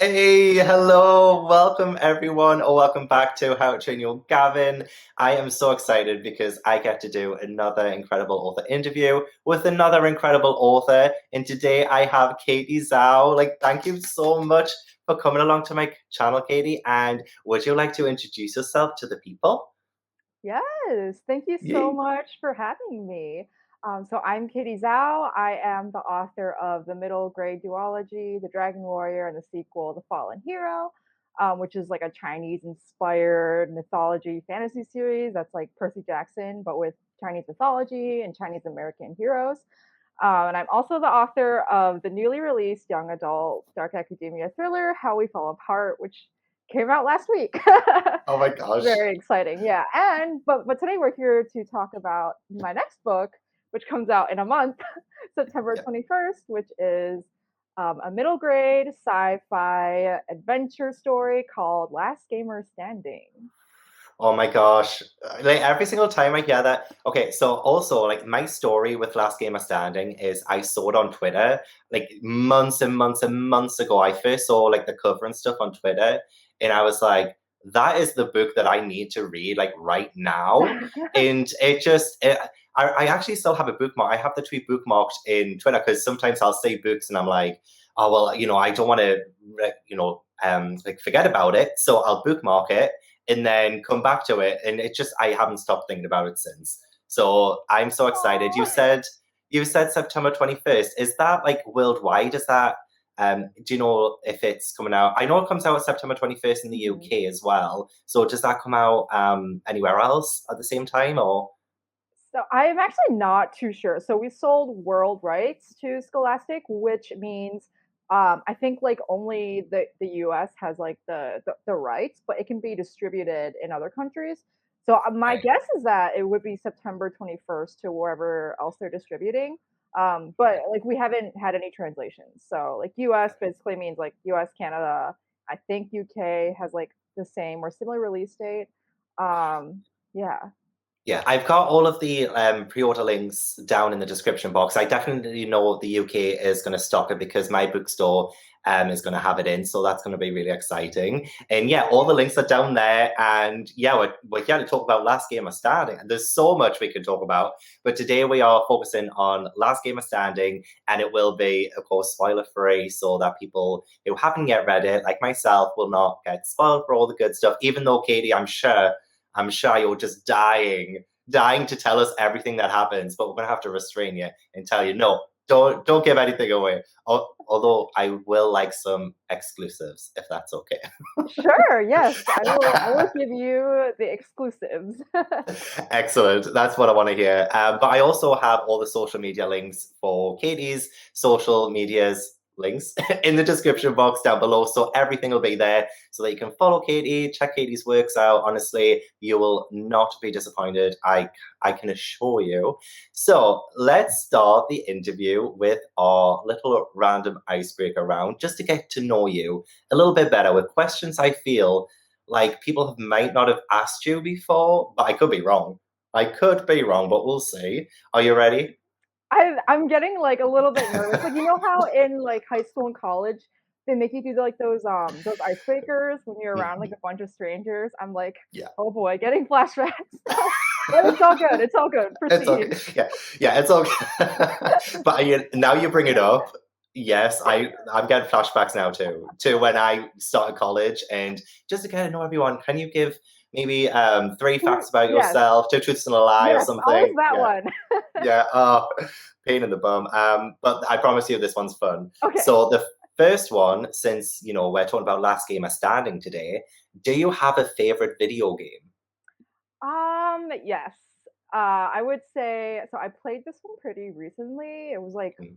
Hey, hello, welcome everyone, or welcome back to How to Train Your Gavin. I am so excited because I get to do another incredible author interview with another incredible author. And today I have Katie Zhao. Thank you so much for coming along to my channel, Katie. And would you like to introduce yourself to the people? Yes, thank you so Yay. much for having me. So I'm Katie Zhao. I am the author of the middle grade duology, The Dragon Warrior, and the sequel, The Fallen Hero, which is like a Chinese-inspired mythology fantasy series that's like Percy Jackson, but with Chinese mythology and Chinese American heroes. And I'm also the author of the newly released young adult dark academia thriller, How We Fall Apart, which came out last week. Oh my gosh. Very exciting, yeah. And but today we're here to talk about my next book, which comes out in a month, September Yeah. 21st, which is a middle grade sci-fi adventure story called Last Gamer Standing. Oh my gosh. Like every single time I hear that. Okay, so also like my story with Last Game of Standing is I saw it on Twitter like months and months and months ago. I first saw like the cover and stuff on Twitter, and I was like, that is the book that I need to read like right now. And I actually still have a bookmark. I have the tweet bookmarked in Twitter because sometimes I'll say books and I'm like, oh well, I don't want to, like forget about it, so I'll bookmark it and then come back to it. And it just I haven't stopped thinking about it since. So I'm so excited. You Oh, said September 21st. Is that like worldwide? Is that do you know if it's coming out? I know it comes out September 21st in the mhm. UK as well. So does that come out anywhere else at the same time or So I'm actually not too sure. So we sold world rights to Scholastic, which means I think like only the US has like the rights, but it can be distributed in other countries. So my right, guess is that it would be September 21st to wherever else they're distributing. But right. like we haven't had any translations. So like US basically means like US, Canada. I think UK has like the same or similar release date. Yeah. Yeah, I've got all of the pre-order links down in the description box. I definitely know the UK is going to stock it because my bookstore is going to have it in, so that's going to be really exciting. And yeah, all the links are down there. And yeah, we're here to talk about Last Game of Standing. And there's so much we can talk about, but today we are focusing on Last Game of Standing, and it will be, of course, spoiler free, so that people who haven't yet read it, like myself, will not get spoiled for all the good stuff. Even though Katie, I'm sure you're just dying to tell us everything that happens, but we're gonna have to restrain you and tell you no, don't give anything away. Although I will like some exclusives if that's okay. Sure, yes. I will give you the exclusives. Excellent. That's what I want to hear. But I also have all the social media links for Katie's social medias links in the description box down below. So everything will be there so that you can follow Katie, check Katie's works out. Honestly, you will not be disappointed. I can assure you. So let's start the interview with our little random icebreaker round just to get to know you a little bit better with questions I feel like people might not have asked you before, but I could be wrong. I could be wrong, but we'll see. Are you ready? I'm getting like a little bit nervous. Like you know how in like high school and college they make you do like those icebreakers when you're around like Mhm. a bunch of strangers. I'm like, Yeah. oh boy, getting flashbacks. But it's all good. It's all good. It's Proceed. okay. Yeah, yeah, it's okay. But now you bring it up. Yes, I'm getting flashbacks now too to when I started college. And just to kind of know everyone, can you give maybe three facts about Yes, yourself, two truths and a lie or yes, always something? that Yeah, one. yeah. Oh, pain in the bum. But I promise you this one's fun. Okay. So the first one, since we're talking about Last Game of Standing today, do you have a favorite video game? Yes. I would say so. I played this one pretty recently. It was like Mm.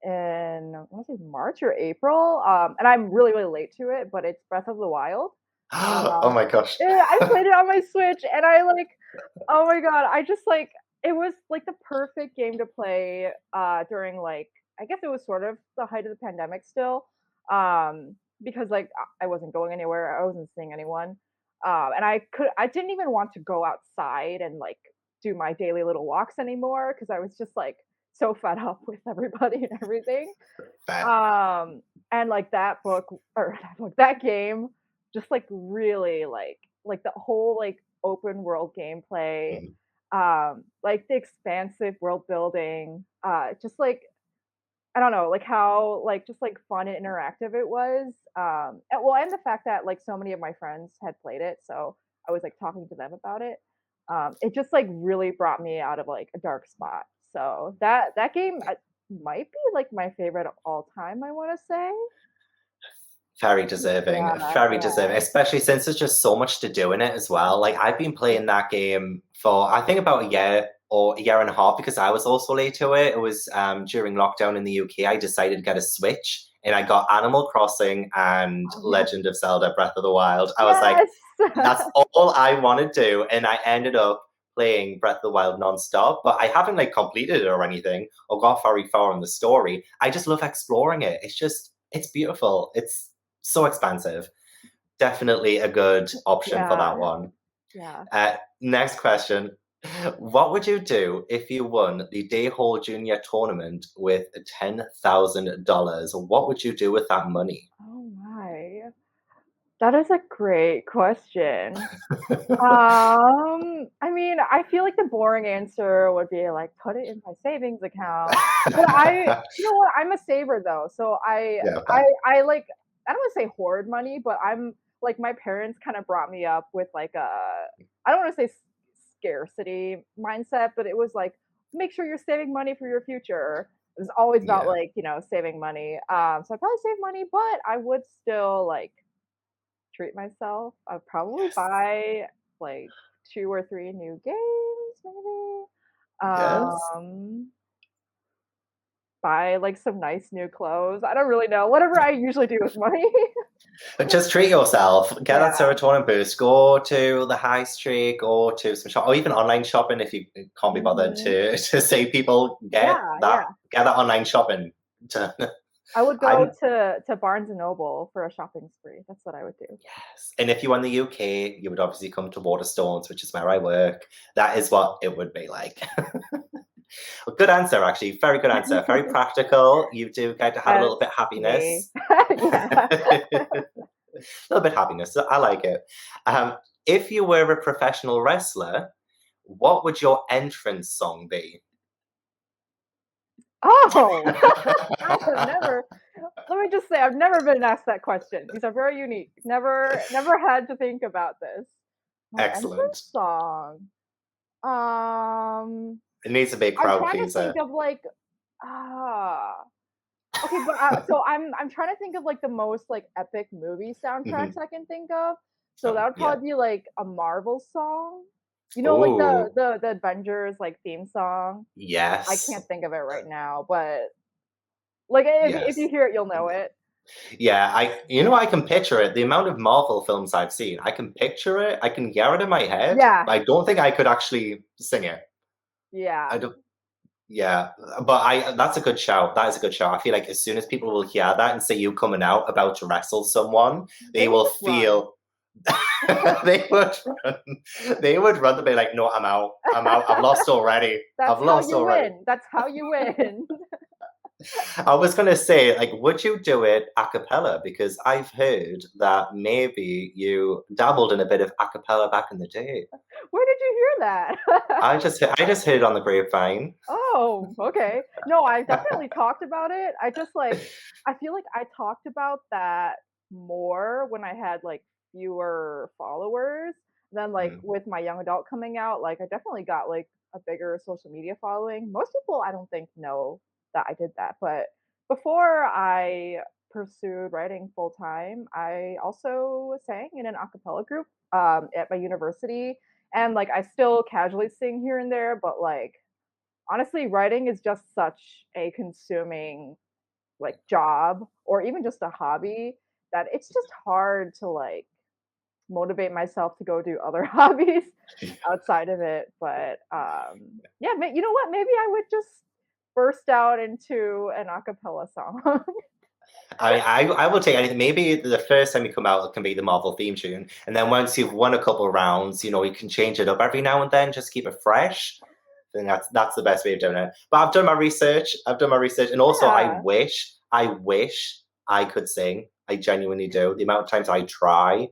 in I want to say March or April. And I'm really really late to it, but it's Breath of the Wild. Oh my gosh. Yeah, I played it on my Switch, and I like, oh my god, I just like it was like the perfect game to play during like I guess it was sort of the height of the pandemic still, because like I wasn't going anywhere, I wasn't seeing anyone, and I didn't even want to go outside and like do my daily little walks anymore because I was just like so fed up with everybody and everything. Fair. And like that book or that game just like really like the whole like open world gameplay, Mhm. like the expansive world building, just like I don't know, like how like just like fun and interactive it was. And the fact that like so many of my friends had played it, so I was like talking to them about it. It just like really brought me out of like a dark spot. So that game might be like my favorite of all time. I want to say. Very Yeah, very deserving, yeah. especially since there's just so much to do in it as well. Like I've been playing that game for I think about a year or a year and a half because I was also late to it. It was during lockdown in the UK. I decided to get a Switch and I got Animal Crossing and Oh yeah. Legend of Zelda Breath of the Wild. I was like, Yes. that's all I want to do, and I ended up playing Breath of the Wild nonstop. But I haven't like completed it or anything or got very far in the story. I just love exploring it. It's beautiful. It's so expansive. Definitely a good option for that Yeah, one. yeah. Next question. What would you do if you won the Day Hall Junior tournament with $10,000? What would you do with that money? Oh my. That is a great question. I mean, I feel like the boring answer would be like put it in my savings account. But you know what? I'm a saver though, so Yeah, I, fair. I like, I don't want to say hoard money, but I'm like my parents kind of brought me up with like I don't want to say scarcity mindset, but it was like make sure you're saving money for your future. It was always about Yeah. like saving money. So I probably save money, but I would still like treat myself. I'd probably Yes. buy like 2 or 3 new games, maybe. Yes. Um, buy like some nice new clothes. I don't really know. Whatever I usually do with money. But just treat yourself. Get that Yeah. serotonin boost. Go to the high street, go to some shop, or even online shopping if you can't be bothered Mhm. to see people Yeah, yeah. get that online shopping. To, I would go I'm to Barnes& and Noble for a shopping spree. That's what I would do. yes. And if you were in the UK, you would obviously come to Waterstones, which is where I work. That is what it would be like. Well, good answer, actually. Very good answer. Very practical. You do get to have a little That's bit me. happiness. Yeah. A little bit happiness. I like it. Um, if you were a professional wrestler, what would your entrance song be? Oh! I have never let me just say, I've never been asked that question. These are very unique. Never had to think about this. My Excellent. entrance song. Um, It needs to be a I'm crowd trying to think pleaser. of like, ah, okay, but so I'm trying to think of like the most like epic movie soundtracks Mhm. I can think of. So that Oh, would yeah. probably be like a Marvel song. You know, like Oh, the Avengers like theme song. I yes. can't think of it right now, but like if you Yes. hear it, you'll know it. Yeah, I can picture it. The amount of Marvel films I've seen, I can picture it. I can hear it in my head. Yeah, But I don't think I could actually sing it. I yeah. don't. Yeah, but I that's a good shout. That is a good shout. I feel like as soon as people will hear that and see you coming out about to wrestle someone, They they would will just run. feel they would run. They would run to be like, no, I'm out. I'm out. I've lost already. That's I've how lost you already. win. That's how you win. I was gonna say, like, would you do it a cappella? Because I've heard that maybe you dabbled in a bit of a cappella back in the day. Where did you hear that? I just heard it on the grapevine. Oh, okay. No, I definitely talked about it. I just like I feel like I talked about that more when I had like fewer followers than like Mm, with my young adult coming out. Like I definitely got like a bigger social media following. Most people I don't think know that I did that, but before I pursued writing full time, I also sang in an a cappella group at my university, and like I still casually sing here and there, but like honestly, writing is just such a consuming like job or even just a hobby that it's just hard to like motivate myself to go do other hobbies outside of it. But yeah, you know what? Maybe I would just burst out into an a cappella song. I will take anything. Maybe the first time you come out, it can be the Marvel theme tune, and then once you've won a couple rounds, you can change it up every now and then, just keep it fresh. think that's the best way of doing it. But I've done my research. And also Yeah. I wish I could sing. I genuinely do. The amount of times I try,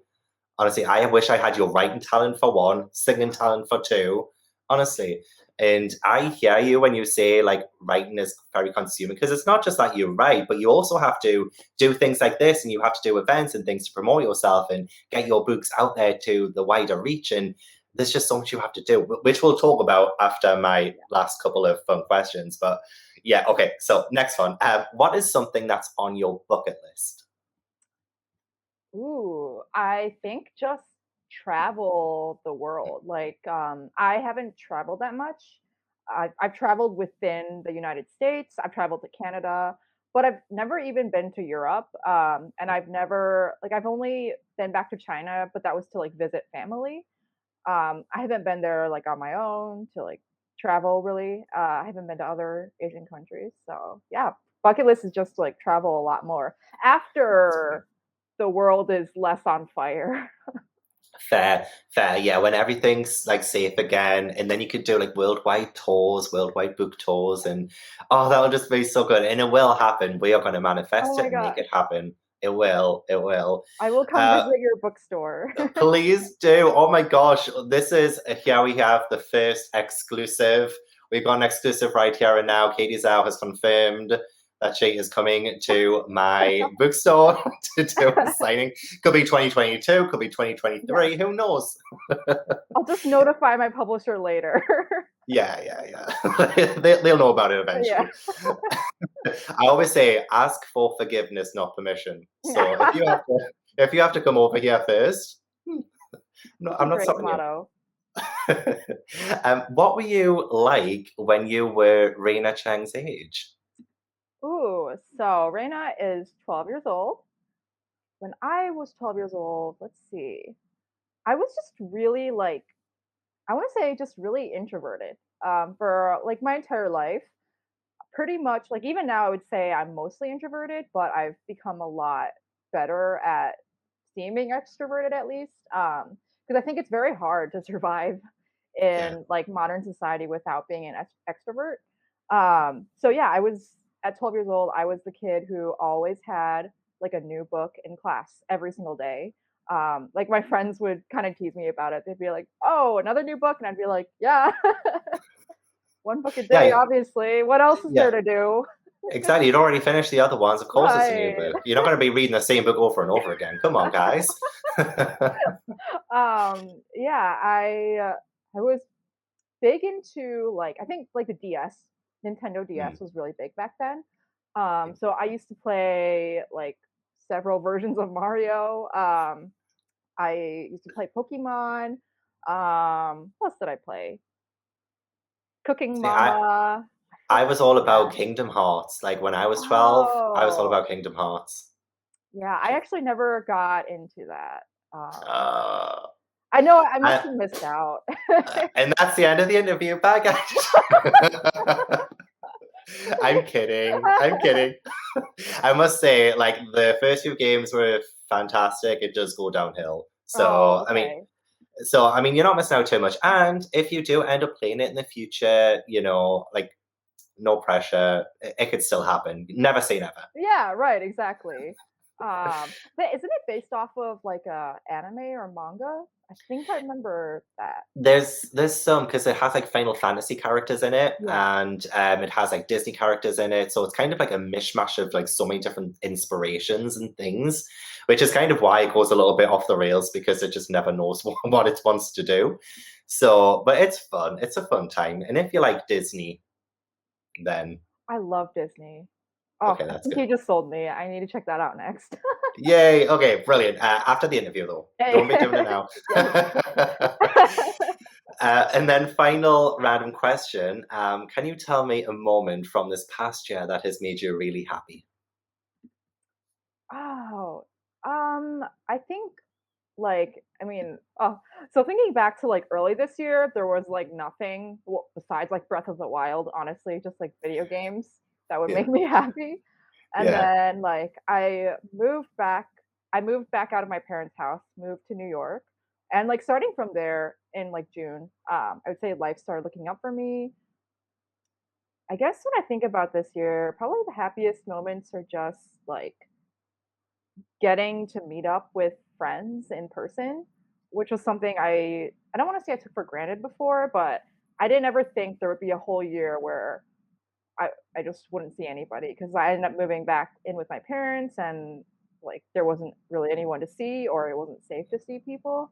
honestly, I wish I had your writing talent for one, singing talent for two, honestly. And I hear you when you say like writing is very consuming because it's not just that you write, but you also have to do things like this and you have to do events and things to promote yourself and get your books out there to the wider reach. And there's just so much you have to do, which we'll talk about after my last couple of fun questions. But yeah, okay. So next one. What is something that's on your bucket list? Ooh, I think just travel the world. I haven't traveled that much. I've traveled within the United States. I've traveled to Canada, but I've never even been to Europe. And I've only been back to China, but that was to like visit family. I haven't been there like on my own to like travel really. I haven't been to other Asian countries. So yeah, bucket list is just to like travel a lot more after the world is less on fire. Fair, fair. Yeah, when everything's like safe again, and then you could do like worldwide tours, worldwide book tours, and oh, that'll just be so good. And it will happen. We are going to Oh manifest it my and make gosh. it happen. It will. It will. I will come Uh, visit your bookstore. please do. Oh my gosh, this is here we have the first exclusive. We've got an exclusive right here and now. Katie Zhao has confirmed that she is coming to my bookstore to do a signing. Could be 2022, could be Yeah. 2023. Who knows? I'll just notify my publisher later. Yeah. They'll know about it Yeah. eventually. I always say, ask for forgiveness, not permission. Yeah. So if you have to come over here first, no, That's a I'm not great stopping you. motto. What were you like when you were Raina Chang's age? Ooh, so Reina is 12 years old. When I was 12 years old, let's see. I was just really like I want to say just really introverted for like my entire life. Pretty much like even now I would say I'm mostly introverted, but I've become a lot better at seeming extroverted at least. Because I think it's very hard to survive Yeah. in like modern society without being an extrovert. So yeah, I was at 12 years old, I was the kid who always had like a new book in class every single day. Like my friends would kind of tease me about it. They'd be like, "Oh, another new book," and I'd be like, "Yeah, one book a Yeah, day, obviously. What else is there yeah, to do?" exactly. You'd already finished the other ones. Of course, it's a new Right. book. You're not going to be reading the same book over and over again. Come on, guys. Yeah, I was big into like I think like the DS, Nintendo Hmm. DS was really big back then. So I used to play like several versions of Mario. I used to play Pokemon. What else did I play? Cooking See, Mama. I I forgot was all what about that. Kingdom Hearts. Like when I was 12, I was all Oh, about Kingdom Hearts. yeah. I actually never got into that. Um, Uh, I know I must I, have missed out. and that's the end of the interview. Bye, guys. I'm kidding. I'm kidding. I must say, like, the first few games were fantastic. It does go downhill. Oh, okay. You're not missing out too much. And if you do end up playing it in the future, like, no pressure. It could still happen. Never say never. Yeah, right, exactly. But isn't it based off of like a anime or manga? I think I remember that. There's some because it has like Final Fantasy characters in it, Yeah. and it has like Disney characters in it, so it's kind of like a mishmash of like so many different inspirations and things, which is kind of why it goes a little bit off the rails because it just never knows what it wants to do. So, but it's fun. It's a fun time, and if you like Disney, then I love Disney. Oh, okay, I that's think good. you just sold me. I need to check that out next. Yay! Okay, brilliant. After the interview, though, Hey. don't be doing it now. Yes. And then final random question. Can you tell me a moment from this past year that has made you really happy? Oh, I think I mean, so thinking back to like early this year, there was like nothing besides like Breath of the Wild, honestly, just like video games that would make Yeah. me happy. And Yeah. then like I moved back out of my parents' house, moved to New York. And like starting from there in like June, I would say life started looking up for me. I guess when I think about this year, probably the happiest moments are just like getting to meet up with friends in person, which was something I don't want to say I took for granted before, but I didn't ever think there would be a whole year where I just wouldn't see anybody because I ended up moving back in with my parents and like there wasn't really anyone to see or it wasn't safe to see people.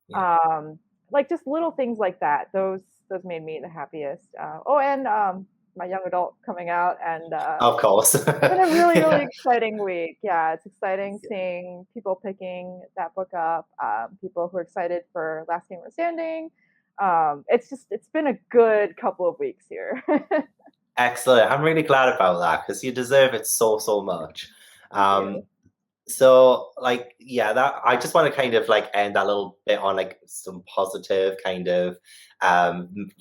Yeah. Um, like just little things like that. Those made me the happiest. Oh, and my young adult coming out, and Of course. it's been a really really Yeah. exciting week. Yeah, it's exciting seeing people picking that book up. People who are excited for Last Name We're Standing. It's been a good couple of weeks here. Excellent. I'm really glad about that because you deserve it so, so much. Thank you. Um, So, like, yeah, that I just want to kind of like end that little bit on like some positive kind of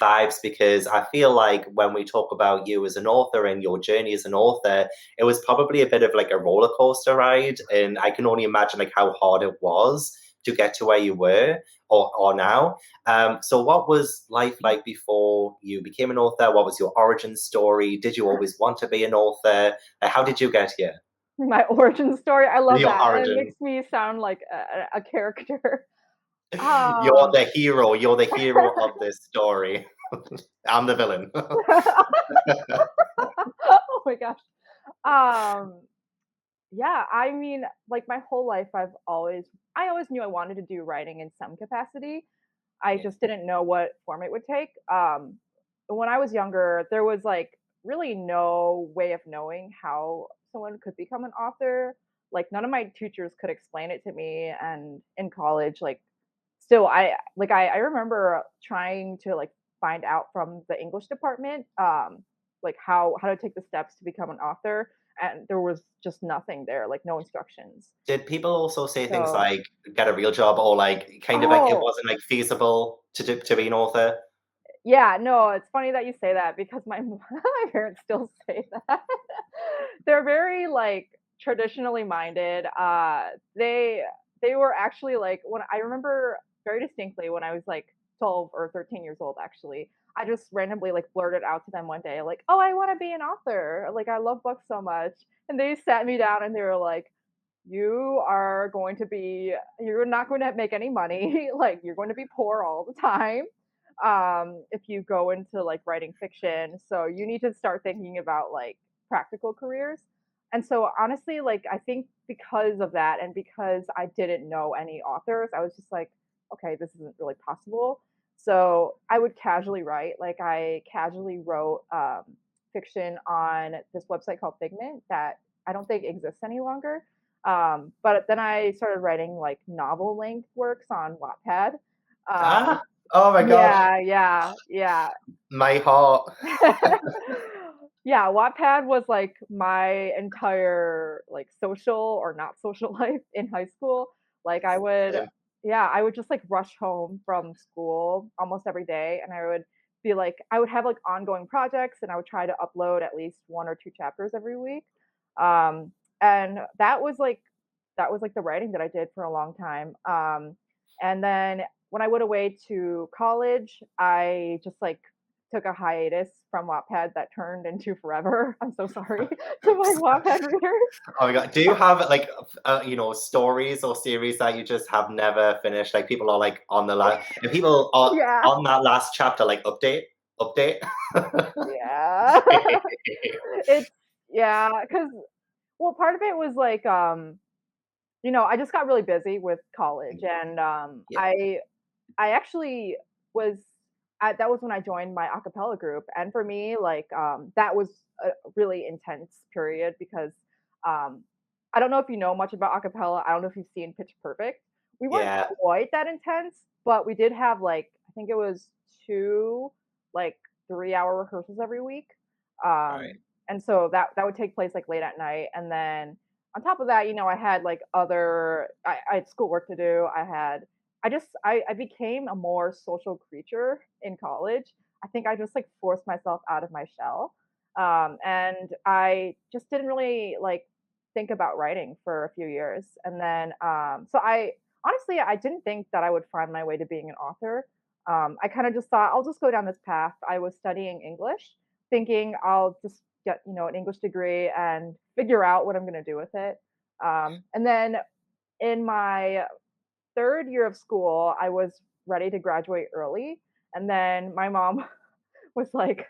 vibes because I feel like when we talk about you as an author and your journey as an author, it was probably a bit of like a roller coaster ride, and I can only imagine like how hard it was to get to where you were or now. So, what was life like before you became an author? What was your origin story? Did you always want to be an author? How did you get here? My origin story. I love Your that. It origin. makes me sound like a character. You're Um, the hero. You're the hero of this story. I'm the villain. oh my gosh. Um, yeah, I mean, like my whole life, I always knew I wanted to do writing in some capacity. I Yeah. just didn't know what form it would take. When I was younger, there was like really no way of knowing how someone could become an author. Like none of my teachers could explain it to me. And in college, like still, I remember trying to like find out from the English department, like how to take the steps to become an author, and there was just nothing there, like no instructions. Did people also say things So, like get a real job or like kind of like it oh, wasn't like feasible to be an author? yeah, no, it's funny that you say that because my parents still say that. They're very, like, traditionally minded. They were actually, like when I remember very distinctly when I was, like, 12 or 13 years old, actually, I just randomly, like, blurted out to them one day, like, "Oh, I wanna be an author. Like, I love books so much." And they sat me down and they were like, you're not going to make any money. Like, you're going to be poor all the time if you go into like writing fiction. So you need to start thinking about like practical careers. And so honestly, like I think because of that and because I didn't know any authors, I was just like, okay, this isn't really possible. So I would casually write. Like I casually wrote fiction on this website called Figment that I don't think exists any longer. But then I started writing like novel length works on Wattpad. Ah, oh my gosh, Yeah, yeah, yeah. my heart. Yeah, Wattpad was like my entire like social or not social life in high school. Like I would yeah, I would just like rush home from school almost every day and I would be like I would have like ongoing projects and I would try to upload at least one or two chapters every week. Um and that was like the writing that I did for a long time. And then when I went away to college, I just like took a hiatus from Wattpad that turned into forever. I'm so sorry to my Wattpad readers. Oh my god, do you have like stories or series that you just have never finished? Like people are like on the last, and people are Yeah, on that last chapter, like update. yeah. It's yeah, because well, part of it was like I just got really busy with college, and Yeah, I actually was that was when I joined my acapella group, and for me, like that was a really intense period because um, I don't know if you know much about acapella. I don't know if you've seen Pitch Perfect. We weren't yeah. quite that intense, but we did have like I think it was two like 3-hour rehearsals every week, Right. and so that would take place like late at night, and then on top of that, I had like I had schoolwork to do. I became a more social creature in college. I think I just like forced myself out of my shell. And I just didn't really like think about writing for a few years. And then, so I honestly, I didn't think that I would find my way to being an author. I kind of just thought I'll just go down this path. I was studying English. thinking I'll just get, an English degree and figure out what I'm going to do with it. And then in my third year of school, I was ready to graduate early. And then my mom was like,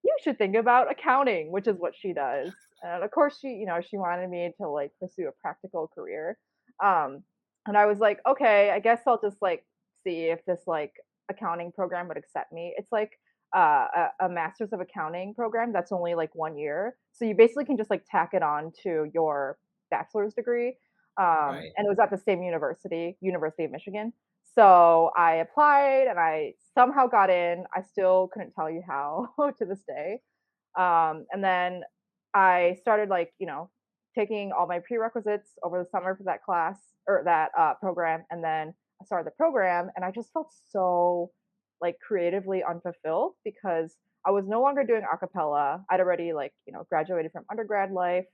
you should think about accounting, which is what she does. And of course, she wanted me to like pursue a practical career. Um, and I was like, okay, I guess I'll just like see if this like accounting program would accept me. It's like a master's of accounting program that's only like 1 year. So you basically can just like tack it on to your bachelor's degree. Right. And it was at the same university, University of Michigan. So I applied and I somehow got in. I still couldn't tell you how to this day. And then I started like, taking all my prerequisites over the summer for that class or that program. And then I started the program and I just felt so like creatively unfulfilled because I was no longer doing a cappella. I'd already like, graduated from undergrad life.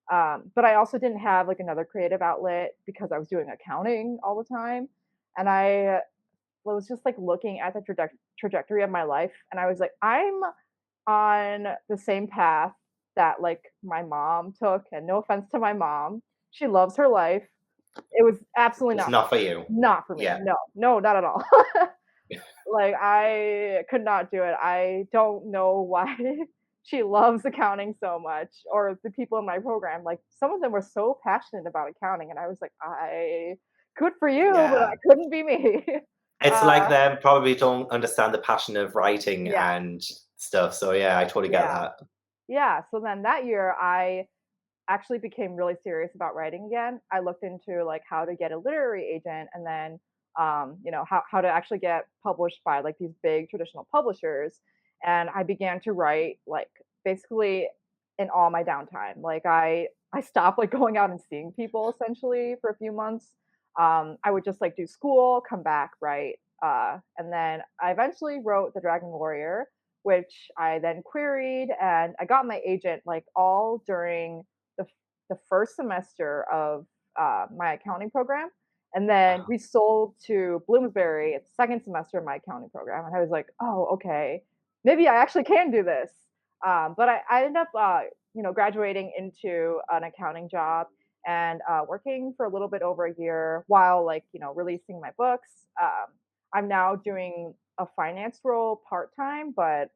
But I also didn't have like another creative outlet because I was doing accounting all the time. And I was just like looking at the trajectory of my life and I was like, I'm on the same path that like my mom took. And no offense to my mom, she loves her life. It was absolutely It's not for not for me. you. Not for me. Yeah. No, no, not at all. Like I could not do it. I don't know why she loves accounting so much or the people in my program. Like some of them were so passionate about accounting and I was like, I good for you, but Yeah. I couldn't be me. It's like uh them probably don't understand the passion of writing yeah, and stuff. So yeah, I totally get yeah. that. Yeah. So then that year I actually became really serious about writing again. I looked into like how to get a literary agent and then how to actually get published by like these big traditional publishers. And I began to write like basically in all my downtime. Like I stopped like going out and seeing people essentially for a few months. I would just like do school, come back, write. And then I eventually wrote The Dragon Warrior, which I then queried and I got my agent like all during the, the first semester of my accounting program. And then Uh, we sold to Bloomsbury at the second semester of my accounting program. And I was like, oh, okay, maybe I actually can do this. But I ended up, graduating into an accounting job and working for a little bit over a year while like, releasing my books. I'm now doing a finance role part time, but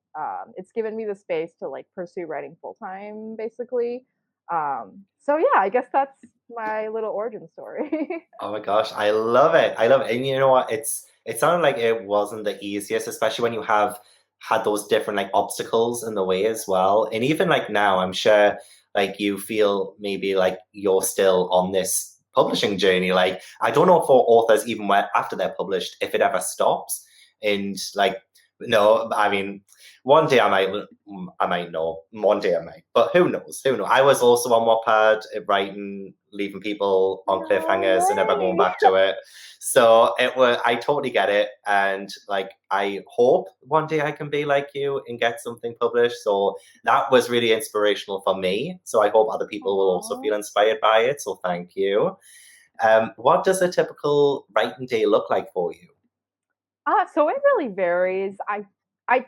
it's given me the space to like pursue writing full time, basically. So yeah, I guess that's my little origin story. oh my gosh, I love it. I love it. And you know what? It sounded like it wasn't the easiest, especially when you have had those different like obstacles in the way as well. And even like now, I'm sure like you feel maybe like you're still on this publishing journey. Like I don't know for authors even when after they're published if it ever stops. And like no, I mean one day I might know. One day I might, but who knows? Who knows? I was also on Wattpad writing, leaving people on No cliffhangers and never going way. back to it. So it was. I totally get it, and like I hope one day I can be like you and get something published. So that was really inspirational for me. So I hope other people will also Aw. feel inspired by it. So thank you. What does a typical writing day look like for you? So it really varies. I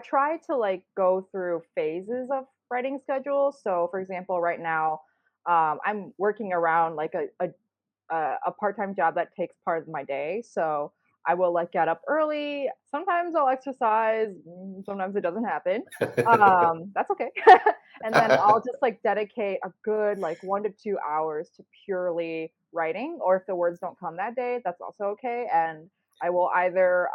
try to like go through phases of writing schedule. So for example, right now, I'm working around like a part-time job that takes part of my day. So I will like get up early. Sometimes I'll exercise. Sometimes it doesn't happen. That's okay. And then I'll just like dedicate a good like 1 to 2 hours to purely writing. Or if the words don't come that day, that's also okay. And I will either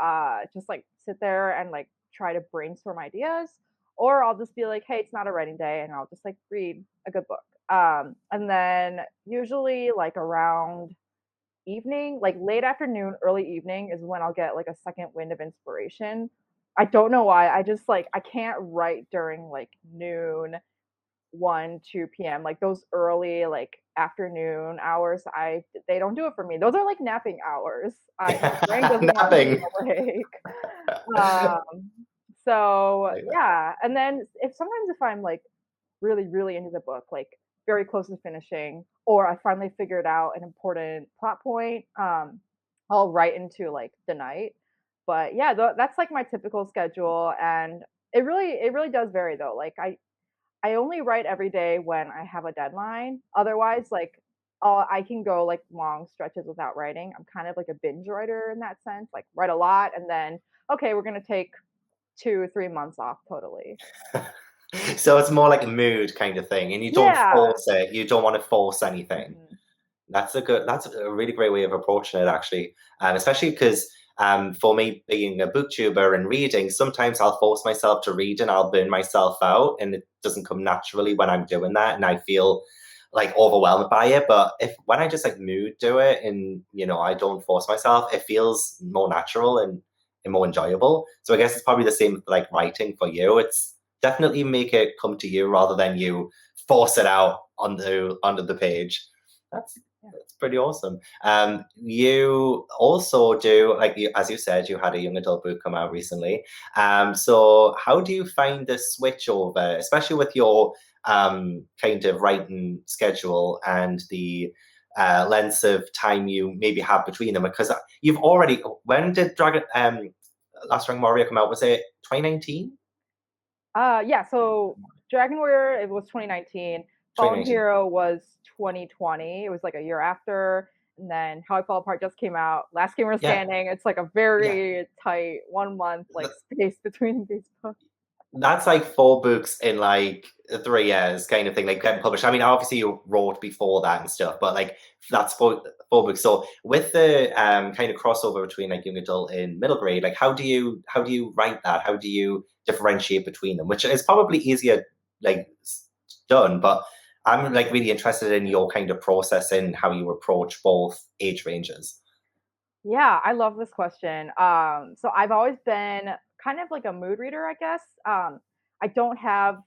just like sit there and like try to brainstorm ideas, or I'll just be like, hey, it's not a writing day, and I'll just like read a good book. And then usually like around evening, like late afternoon, early evening is when I'll get like a second wind of inspiration. I don't know why. I just like I can't write during like noon, 1, 2 p.m. Like those early like afternoon hours. They don't do it for me. Those are like napping hours. My brain doesn't want to be Napping. awake. Um, so yeah, and then if I'm like really, really into the book, like very close to finishing, or I finally figured out an important plot point, I'll write into like the night. But yeah, that's like my typical schedule. And it really does vary though. Like I only write every day when I have a deadline. Otherwise, like I can go like long stretches without writing. I'm kind of like a binge writer in that sense. Like write a lot and then okay, we're gonna take 2 or 3 months off totally. So it's more like a mood kind of thing, and you don't Yeah. force it. You don't want to force anything. Mhm. That's a really great way of approaching it, actually. Especially because for me, being a booktuber and reading, sometimes I'll force myself to read and I'll burn myself out, and it doesn't come naturally when I'm doing that, and I feel like overwhelmed by it. But if when I just like mood do it, and I don't force myself, it feels more natural and more enjoyable. So I guess it's probably the same with like writing for you. It's definitely make it come to you rather than you force it out onto the page. That's Yeah. that's pretty awesome. You also do, like as you said, you had a young adult book come out recently. So how do you find the switch over, especially with your kind of writing schedule and the lengths of time you maybe have between them? Because you've already, when did Dragon Last Dragon Warrior come out? Was it 2019? Yeah, so Dragon Warrior, it was 2019. Fallen 2019. Hero was 2020. It was like a year after. And then How I Fall Apart just came out. Last Gamer Yeah, Standing. It's like a yeah. very tight 1 month like space between these books. That's like four books in like 3 years, kind of thing, like getting published. I mean, obviously you wrote before that and stuff, but like that's four books. So with the kind of crossover between like young adult and middle grade, like how do you write that? How do you differentiate between them? Which is probably easier like done, but I'm like really interested in your kind of process and how you approach both age ranges. Yeah, I love this question. So I've always been kind of like a mood reader, I guess. I don't have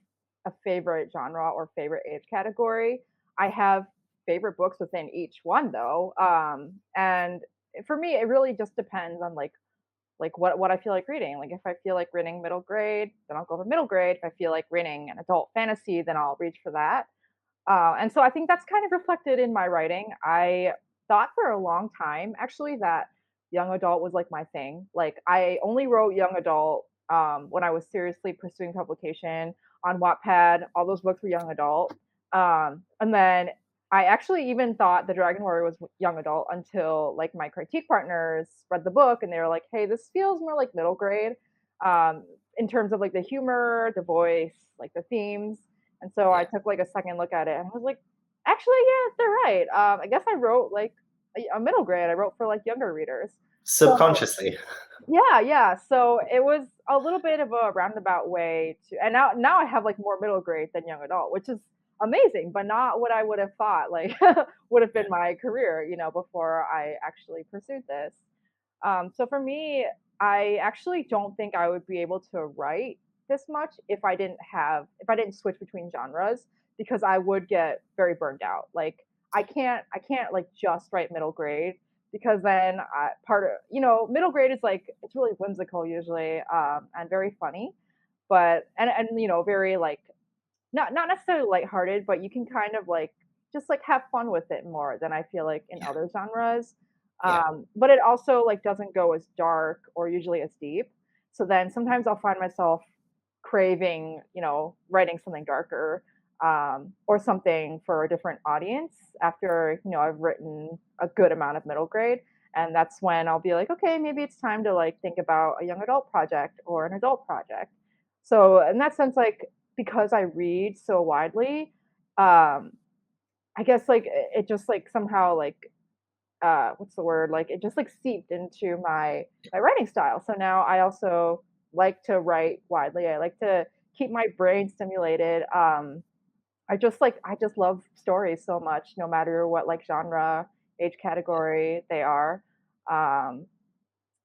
a favorite genre or favorite age category. I have favorite books within each one, though. And for me, it really just depends on like what I feel like reading. Like if I feel like reading middle grade, then I'll go for middle grade. If I feel like reading an adult fantasy, then I'll reach for that. And so I think that's kind of reflected in my writing. I thought for a long time actually that young adult was like my thing. Like I only wrote young adult when I was seriously pursuing publication on Wattpad. All those books were young adult. And then I actually even thought the Dragon Warrior was young adult until like my critique partners read the book and they were like, "Hey, this feels more like middle grade um, in terms of like the humor, the voice, like the themes." And so I Yeah, took like a second look at it and I was like, actually, yeah, they're right. I guess I wrote like a middle grade. I wrote for like younger readers. So subconsciously. yeah, yeah. So it was a little bit of a roundabout way to, and now I have like more middle grade than young adult, which is amazing, but not what I would have thought like would have been Yeah, my career, before I actually pursued this. So for me, I actually don't think I would be able to write this much if I didn't switch between genres because I would get very burned out. Like I can't like just write middle grade because then part of middle grade is like it's really whimsical usually and very funny, but and very like not necessarily lighthearted, but you can kind of like just like have fun with it more than I feel like in yeah, other genres. yeah. But it also like doesn't go as dark or usually as deep. So then sometimes I'll find myself craving, writing something darker or something for a different audience after I've written a good amount of middle grade. And that's when I'll be like, okay, maybe it's time to like think about a young adult project or an adult project. So in that sense, like because I read so widely, um, I guess like it just like somehow like what's the word? Like it just like seeped into my writing style. So now I also like to write widely. I like to keep my brain stimulated. I just love stories so much, no matter what like genre, age category they are. Um,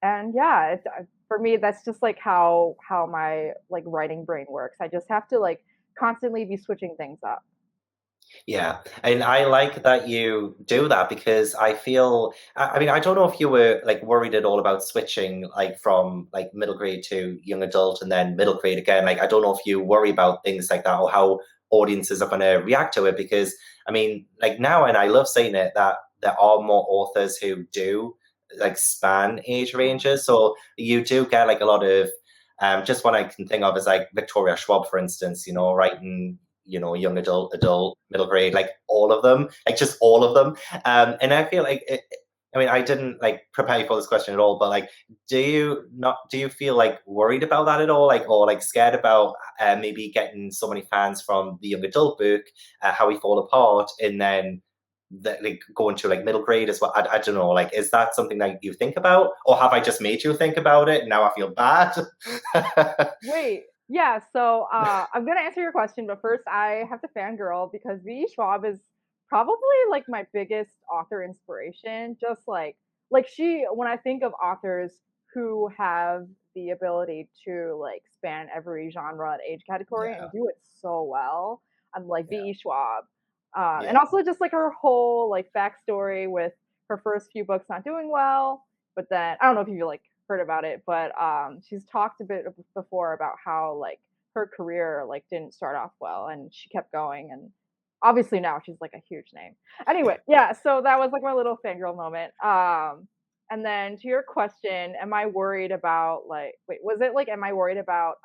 and yeah, for me that's just like how my like writing brain works. I just have to like constantly be switching things up. Yeah, and I like that you do that because I feel, I mean, I don't know if you were like worried at all about switching like from like middle grade to young adult and then middle grade again. Like, I don't know if you worry about things like that or how audiences are going to react to it because I mean, like now, and I love saying it, that there are more authors who do like span age ranges. So you do get like a lot of Just one I can think of is like Victoria Schwab, for instance, writing, young adult, middle grade, like all of them, like just all of them. And I feel like I mean, I didn't like prepare you for this question at all, but like, do you feel like worried about that at all? Like, or like scared about maybe getting so many fans from the young adult book, How We Fall Apart, and then like going to like middle grade as well? I don't know, like, is that something that you think about, or have I just made you think about it and now I feel bad? Wait, yeah. So I'm gonna answer your question, but first I have to fangirl because V. Schwab is probably like my biggest author inspiration. Just like she, when I think of authors who have the ability to like span every genre and age category Yeah, and do it so well, I'm like yeah, V. Schwab. And yeah. also just like her whole like backstory with her first few books not doing well, but then I don't know if you like heard about it, but she's talked a bit before about how like her career like didn't start off well and she kept going, and obviously now she's like a huge name. Anyway, yeah, so that was like my little fangirl moment. And then to your question, am I worried about like wait, was it like am I worried about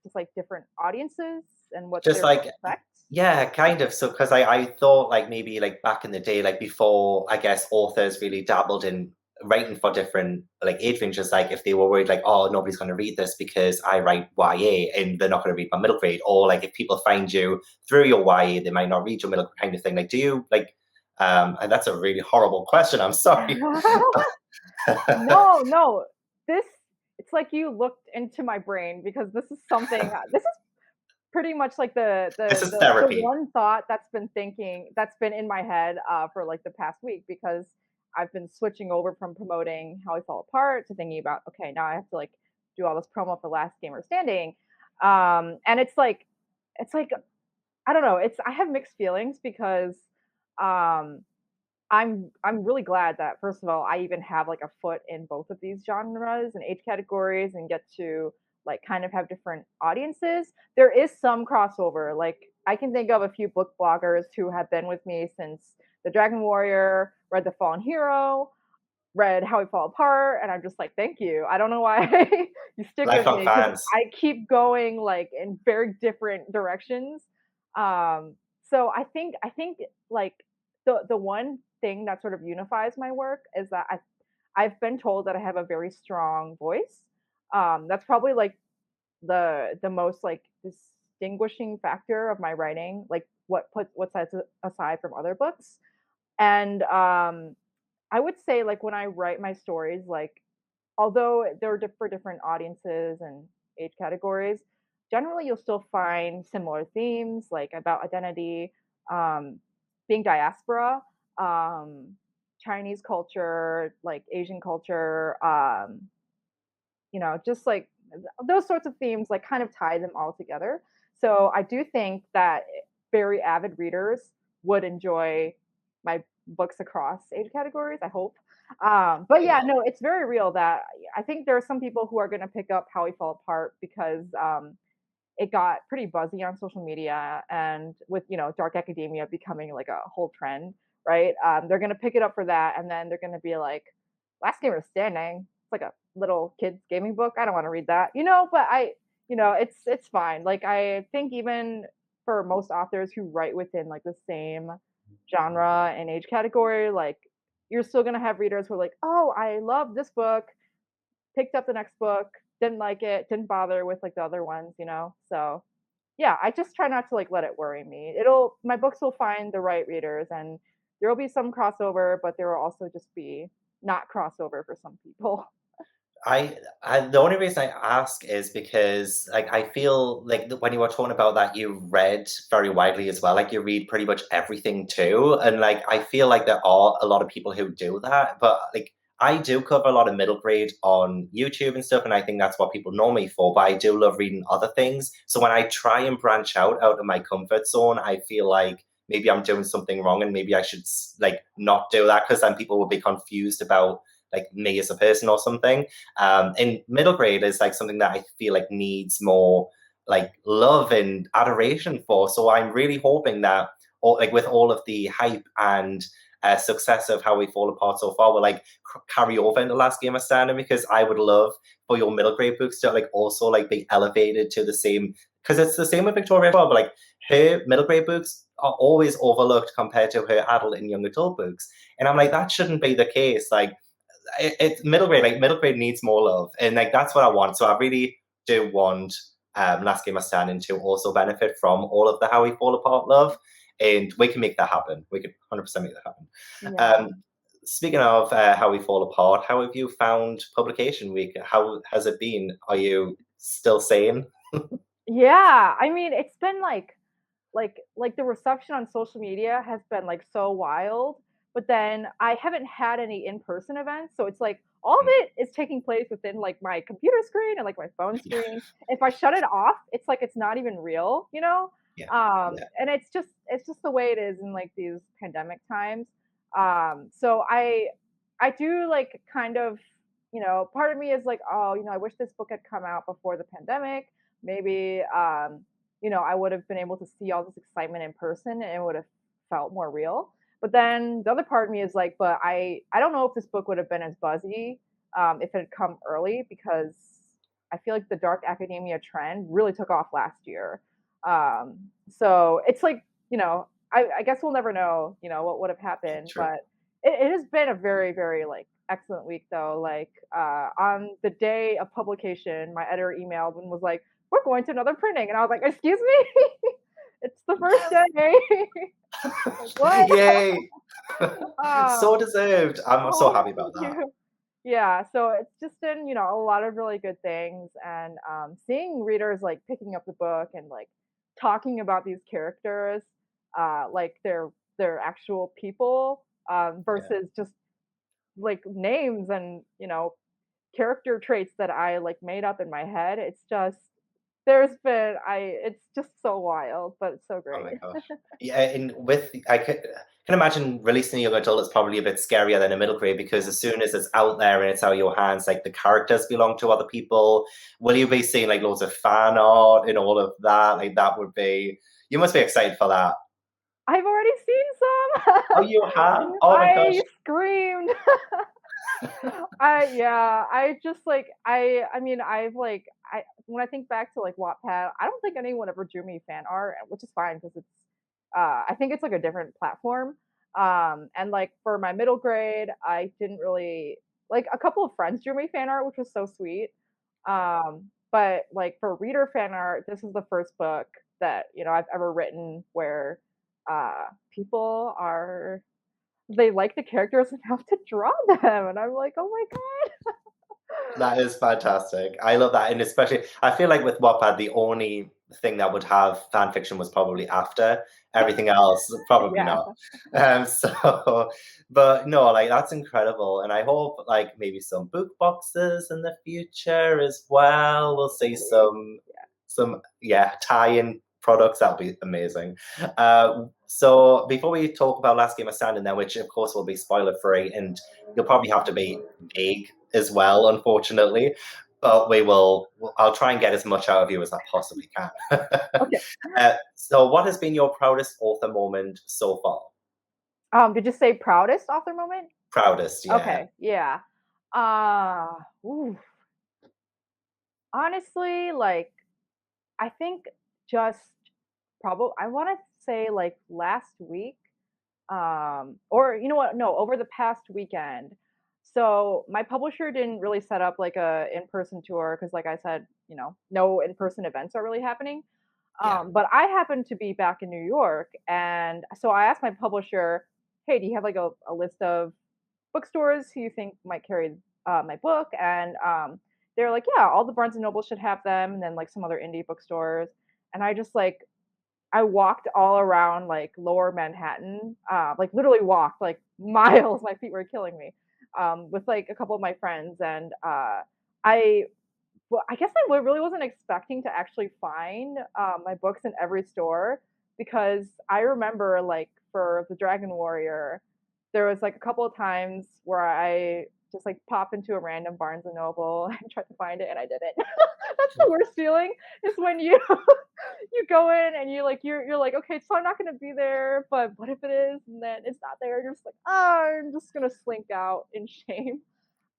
just like different audiences and what Just they're gonna like, expect? yeah, kind of. So, because I thought like maybe like back in the day, like before, I guess authors really dabbled in writing for different like age ranges, like if they were worried like, oh, nobody's going to read this because I write YA and they're not going to read my middle grade, or like if people find you through your YA, they might not read your middle grade, kind of thing. Like, do you like? And that's a really horrible question. I'm sorry. No, no. This it's like you looked into my brain because this is something this is pretty much like This is therapy. one thought that's been in my head for like the past week because I've been switching over from promoting How We Fall Apart to thinking about okay, now I have to like do all this promo for Last Gamer Standing. And it's like I don't know, it's I have mixed feelings because um I'm really glad that first of all I even have like a foot in both of these genres and age categories and get to like kind of have different audiences. There is some crossover. Like I can think of a few book bloggers who have been with me since The Dragon Warrior, read The Fallen Hero, read How We Fall Apart, and I'm just like, thank you. I don't know why you stick with Lifelong me because fans. I keep going like in very different directions. So I think like the one thing that sort of unifies my work is that I've been told that I have a very strong voice. That's probably like the most like distinguishing factor of my writing, like what sets it aside from other books. And I would say like when I write my stories, like although they're for different audiences and age categories, generally you'll still find similar themes like about identity, um, being diaspora, um, Chinese culture, like Asian culture, just like those sorts of themes, like kind of tie them all together. So I do think that very avid readers would enjoy my books across age categories. I hope. But I yeah, will. no, it's very real that I think there are some people who are going to pick up How We Fall Apart because it got pretty buzzy on social media, and with dark academia becoming like a whole trend, right? They're gonna pick it up for that, and then they're gonna be like, "Last Gamer Standing." It's like a little kids gaming book. I don't want to read that, But it's fine. Like I think even for most authors who write within like the same genre and age category, like you're still gonna have readers who are like, "Oh, I love this book." Picked up the next book, didn't like it, didn't bother with like the other ones. So yeah, I just try not to like let it worry me. My books will find the right readers, and there will be some crossover, but there will also just be not crossover for some people. I the only reason I ask is because like I feel like when you were talking about that you read very widely as well, like you read pretty much everything too, and like I feel like there are a lot of people who do that, but like I do cover a lot of middle grade on YouTube and stuff, and I think that's what people know me for. But I do love reading other things, so when I try and branch out of my comfort zone, I feel like maybe I'm doing something wrong, and maybe I should like not do that because then people will be confused about like me as a person or something. And middle grade is like something that I feel like needs more like love and adoration for. So I'm really hoping that, or like with all of the hype and success of How We Fall Apart so far will like carry over into Last Game of Standing, because I would love for your middle grade books to like also like be elevated to the same, because it's the same with Victoria as well, but like her middle grade books are always overlooked compared to her adult and young adult books. And I'm like, that shouldn't be the case. Like it's middle grade, like middle grade needs more love. And like that's what I want. So I really do want Last Game of Standing to also benefit from all of the How We Fall Apart love. And we can make that happen. We can 100% make that happen. Yeah. Speaking of How We Fall Apart, how have you found publication week? How has it been? Are you still sane? Yeah, I mean, it's been like the reception on social media has been like so wild, but then I haven't had any in-person events, so it's like all of it is taking place within like my computer screen and like my phone Yeah, screen. If I shut it off, it's like it's not even real, you know? yeah, yeah, And it's just the way it is in like these pandemic times. So I do like kind of, part of me is like, oh, I wish this book had come out before the pandemic. Maybe I would have been able to see all this excitement in person and it would have felt more real. But then the other part of me is like, but I don't know if this book would have been as buzzy if it had come early, because I feel like the dark academia trend really took off last year. So it's like, I guess we'll never know, what would have yeah, happened, true. but it has been a very, very like excellent week though. Like on the day of publication, my editor emailed and was like, we're going to another printing. And I was like, excuse me? It's the first Yes. day. Like, what? Yay. So Um, deserved. I'm so oh, happy about thank that. you. Yeah, so it's just been, a lot of really good things, and seeing readers like picking up the book and like talking about these characters, like they're actual people, Yeah. versus just like names and character traits that I like made up in my head. It's just it's just so wild, but it's so Oh great. my gosh. Yeah, and with can imagine releasing a young adult is probably a bit scarier than a middle grade, because as soon as it's out there and it's out of your hands, like the characters belong to other people. Will you be seeing like loads of fan art and all of that? Like that would be, you must be excited for that. I've already seen some. Oh, you have? And Oh my gosh. I screamed. I just like I mean I've like I when I think back to like Wattpad, I don't think anyone ever drew me fan art, which is fine because it's I think it's like a different platform. And like for my middle grade, I didn't really like a couple of friends drew me fan art, which was so sweet. But like for reader fan art, this is the first book that I've ever written where people are they like the characters enough to draw them, and I'm like, oh my god. That is fantastic. I love that. And especially, I feel like with Wattpad, the only thing that would have fan fiction was probably after. Everything else, probably Yeah, not. So, but no, like that's incredible. And I hope like maybe some book boxes in the future as well. We'll see hopefully. some yeah, tie-in products. That'll be amazing. So before we talk about Last Game of Standing then, which of course will be spoiler free, and you'll probably have to be vague as well, unfortunately. But I'll try and get as much out of you as I possibly can. Okay. So, what has been your proudest author moment so far? Did you say proudest author moment? Proudest, yeah. Okay, yeah. Uh, ooh, honestly, like I think just probably I want to say like last week, or you know what? No, over the past weekend. So my publisher didn't really set up like a in-person tour because, like I said, no in-person events are really happening. Yeah. But I happened to be back in New York, and so I asked my publisher, "Hey, do you have like a list of bookstores who you think might carry my book?" And they were like, "Yeah, all the Barnes and Noble should have them, and then like some other indie bookstores." And I just like I walked all around like Lower Manhattan, like literally walked like miles. My feet were killing me, with like a couple of my friends, and I well, I guess I really wasn't expecting to actually find my books in every store, because I remember like for the Dragon Warrior, there was like a couple of times where I just like pop into a random Barnes and Noble and try to find it, and I didn't. That's the worst feeling is when you you go in and you're like, okay, so I'm not gonna be there, but what if it is? And then it's not there. You're just like, oh, I'm just gonna slink out in shame.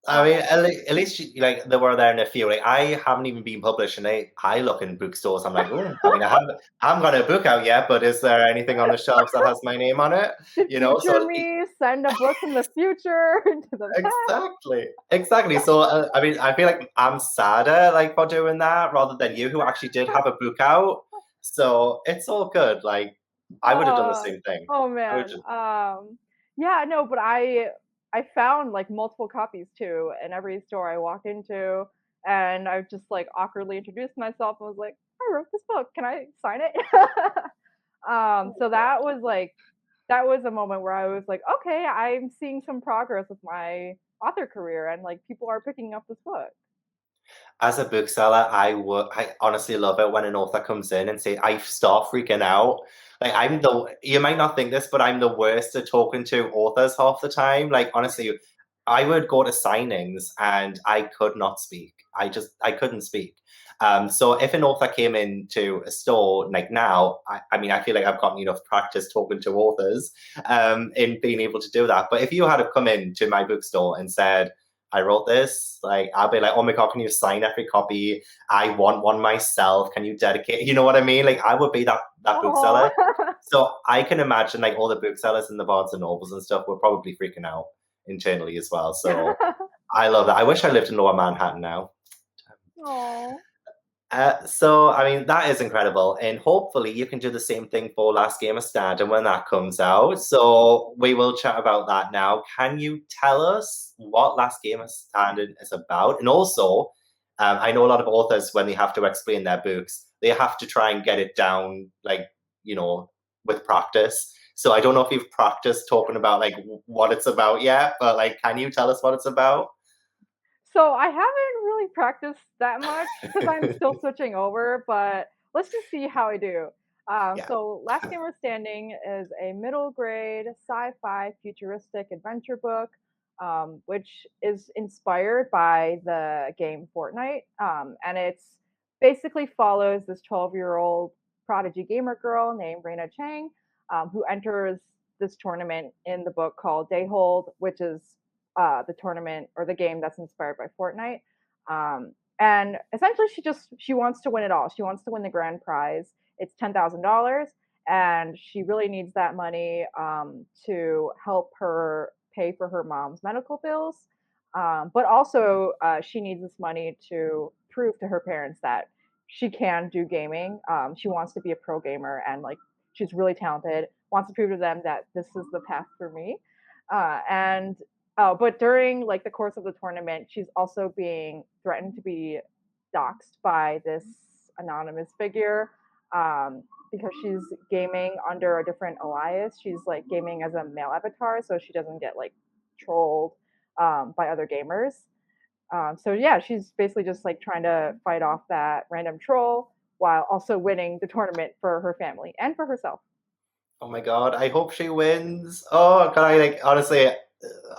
I mean, at least like they were there in a few. Like I haven't even been published, and I look in bookstores. I'm like, oh, I mean, I haven't got a book out yet, but is there anything on the shelves that has my name on it? The You know, future so me, send a book from the future into the past. exactly, exactly. So I mean, I feel like I'm sadder like for doing that rather than you, who actually did have a book out. So it's all good. Like I would have done the Uh, same thing. oh I would man. just, Yeah, no, but I found like multiple copies too in every store I walked into, and I just like awkwardly introduced myself and was like, I wrote this book. Can I sign it? So that was a moment where I was like, okay, I'm seeing some progress with my author career, and like people are picking up this book. as a bookseller, I honestly love it when an author comes in and say, I start freaking out. Like you might not think this, but I'm the worst at talking to authors half the time. Like honestly, I would go to signings and I could not speak. I couldn't speak. So if an author came into a store like now, I mean, I feel like I've gotten enough practice talking to authors, in being able to do that. But if you had have come into my bookstore and said, I wrote this. Like, I'll be like, oh my God, can you sign every copy? I want one myself. Can you dedicate? You know what I mean? Like, I would be that Oh, bookseller. So I can imagine like all the booksellers in the Barnes and Nobles and stuff were probably freaking out internally as well. So I love that. I wish I lived in Lower Manhattan now. oh. So, I mean, that is incredible. And hopefully you can do the same thing for Last Game of Standing when that comes out. So we will chat about that now. Can you tell us what Last Game of Standing is about? And also, I know a lot of authors, when they have to explain their books, they have to try and get it down, like, you know, with practice. So I don't know if you've practiced talking about like what it's about yet, but like, can you tell us what it's about? So I haven't really practiced that much because I'm still switching over, but let's just see how I do. Yeah. So Last Game We're Standing is a middle grade sci-fi futuristic adventure book, which is inspired by the game Fortnite, and it's basically follows this 12-year-old prodigy gamer girl named Reina Chang, who enters this tournament in the book called Dayhold, which is the tournament or the game that's inspired by Fortnite. And essentially, she wants to win it all. She wants to win the grand prize. It's $10,000, and she really needs that money to help her pay for her mom's medical bills. But also, she needs this money to prove to her parents that she can do gaming. She wants to be a pro gamer, and like she's really talented. Wants to prove to them that this is the path for me. And But during like the course of the tournament, she's also being threatened to be doxxed by this anonymous figure, because she's gaming under a different alias. She's like gaming as a male avatar, so she doesn't get like trolled by other gamers. So yeah, she's basically just like trying to fight off that random troll while also winning the tournament for her family and for herself. Oh my God, I hope she wins. Oh, can I like honestly,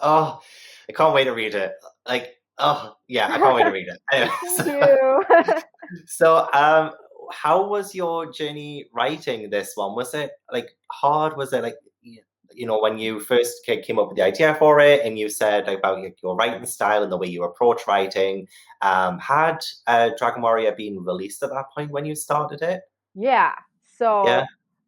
oh, I can't wait to read it. Like, oh yeah, I can't wait to read it. Anyway, Thank you. so, how was your journey writing this one? Was it like hard? Was it like when you first came up with the idea for it, and you said about your writing style and the way you approach writing? Had Dragon Warrior been released at that point when you started it? Yeah. Yeah. So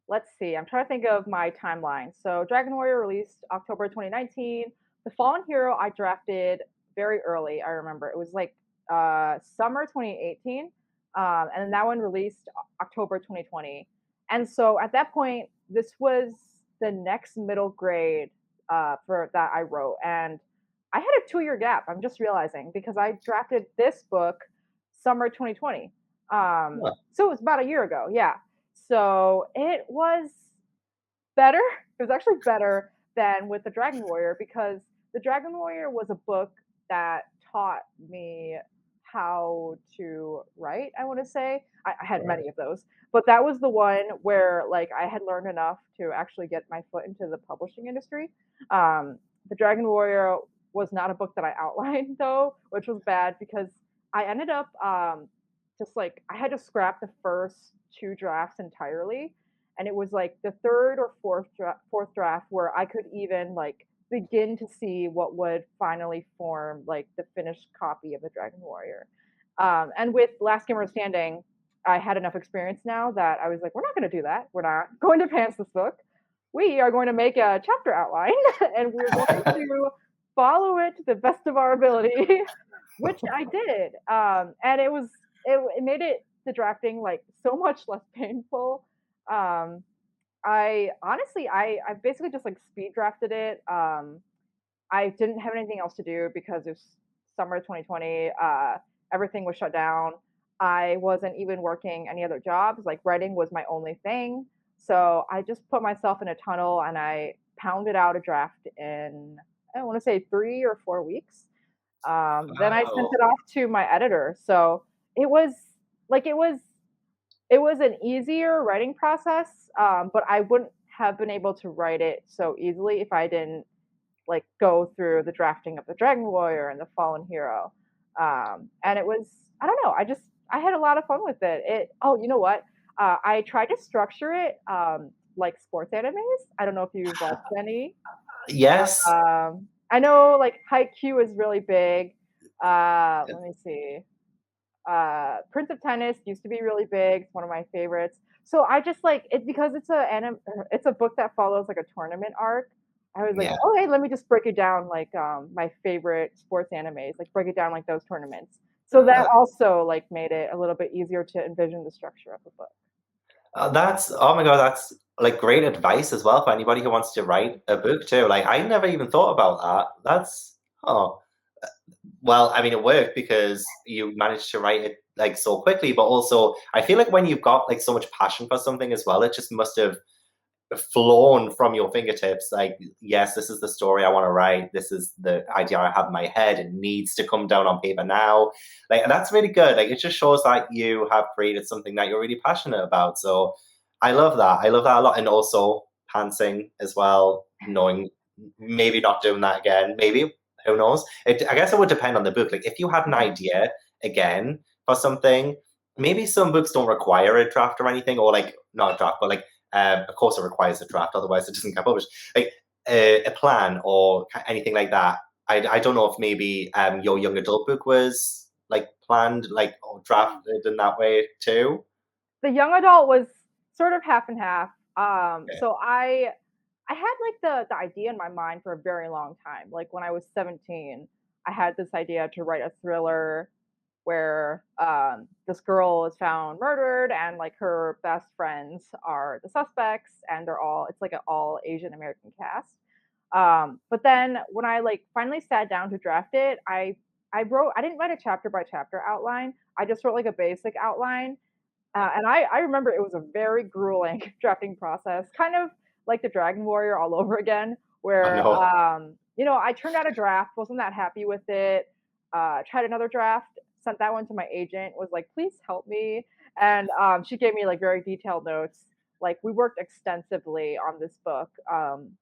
let's see. I'm trying to think of my timeline. So Dragon Warrior released October 2019. The Fallen Hero I drafted very early. I remember it was like summer 2018, and then that one released October 2020. And so at that point, this was the next middle grade for that I wrote, and I had a 2 year gap. I'm just realizing because I drafted this book summer 2020. So it was about a year ago. Yeah. So it was better. It was actually better than with the Dragon Warrior because the Dragon Warrior was a book that taught me how to write. I want to say I had Right. many of those, but that was the one where like I had learned enough to actually get my foot into the publishing industry. The Dragon Warrior was not a book that I outlined though, which was bad because I ended up just like I had to scrap the first two drafts entirely, and it was like the third or fourth draft where I could even like begin to see what would finally form like the finished copy of the Dragon Warrior. And with Last Gamer Standing, I had enough experience now that I was like, we're not going to do that. We're not going to pants this book. We are going to make a chapter outline and we're going to follow it to the best of our ability, which I did. And it made it the drafting like so much less painful. Um, I honestly, I basically just like speed drafted it. I didn't have anything else to do because it was summer 2020. Everything was shut down. I wasn't even working any other jobs. Like writing was my only thing. So I just put myself in a tunnel and I pounded out a draft in, I want to say 3 or 4 weeks. Then I sent Wow. it off to my editor. So it was like, it was an easier writing process, but I wouldn't have been able to write it so easily if I didn't like go through the drafting of the Dragon Warrior and the Fallen Hero. And it was, I don't know, I had a lot of fun with it. Oh, you know what? I tried to structure it like sports animes. I don't know if you've watched any. Yes. I know like Haikyuu is really big. Let me see. Prince of Tennis used to be really big. It's one of my favorites. So I just like it because it's a book that follows like a tournament arc. I was like, Yeah. oh hey, let me just break it down like my favorite sports animes, like break it down like those tournaments. So that Uh, also like made it a little bit easier to envision the structure of the book. that's oh my god, that's like great advice as well for anybody who wants to write a book too. Like I never even thought about that. That's oh well, I mean it worked because you managed to write it like so quickly, but also I feel like when you've got like so much passion for something as well, it just must have flown from your fingertips. Like, yes, this is the story I want to write. This is the idea I have in my head. It needs to come down on paper now. Like, that's really good. Like, it just shows that you have created something that you're really passionate about. So, I love that. I love that a lot. And also, pantsing as well, knowing maybe not doing that again. Maybe, who knows? I guess it would depend on the book. Like, if you had an idea again for something, maybe some books don't require a draft or anything, or like, not a draft, but like, of course, it requires a draft, otherwise it doesn't get published. Like a plan or anything like that. I don't know if maybe your young adult book was like planned, like or drafted in that way too. The young adult was sort of half and half. Yeah. So I had like the idea in my mind for a very long time. Like when I was 17, I had this idea to write a thriller where this girl is found murdered and like her best friends are the suspects and it's like an all Asian American cast. But then when I like finally sat down to draft it, I didn't write a chapter by chapter outline. I just wrote like a basic outline, and I remember it was a very grueling drafting process, kind of like the Dragon Warrior all over again, Oh where no. I turned out a draft, wasn't that happy with it, tried another draft, sent that one to my agent, was like, please help me. And she gave me like very detailed notes. Like we worked extensively on this book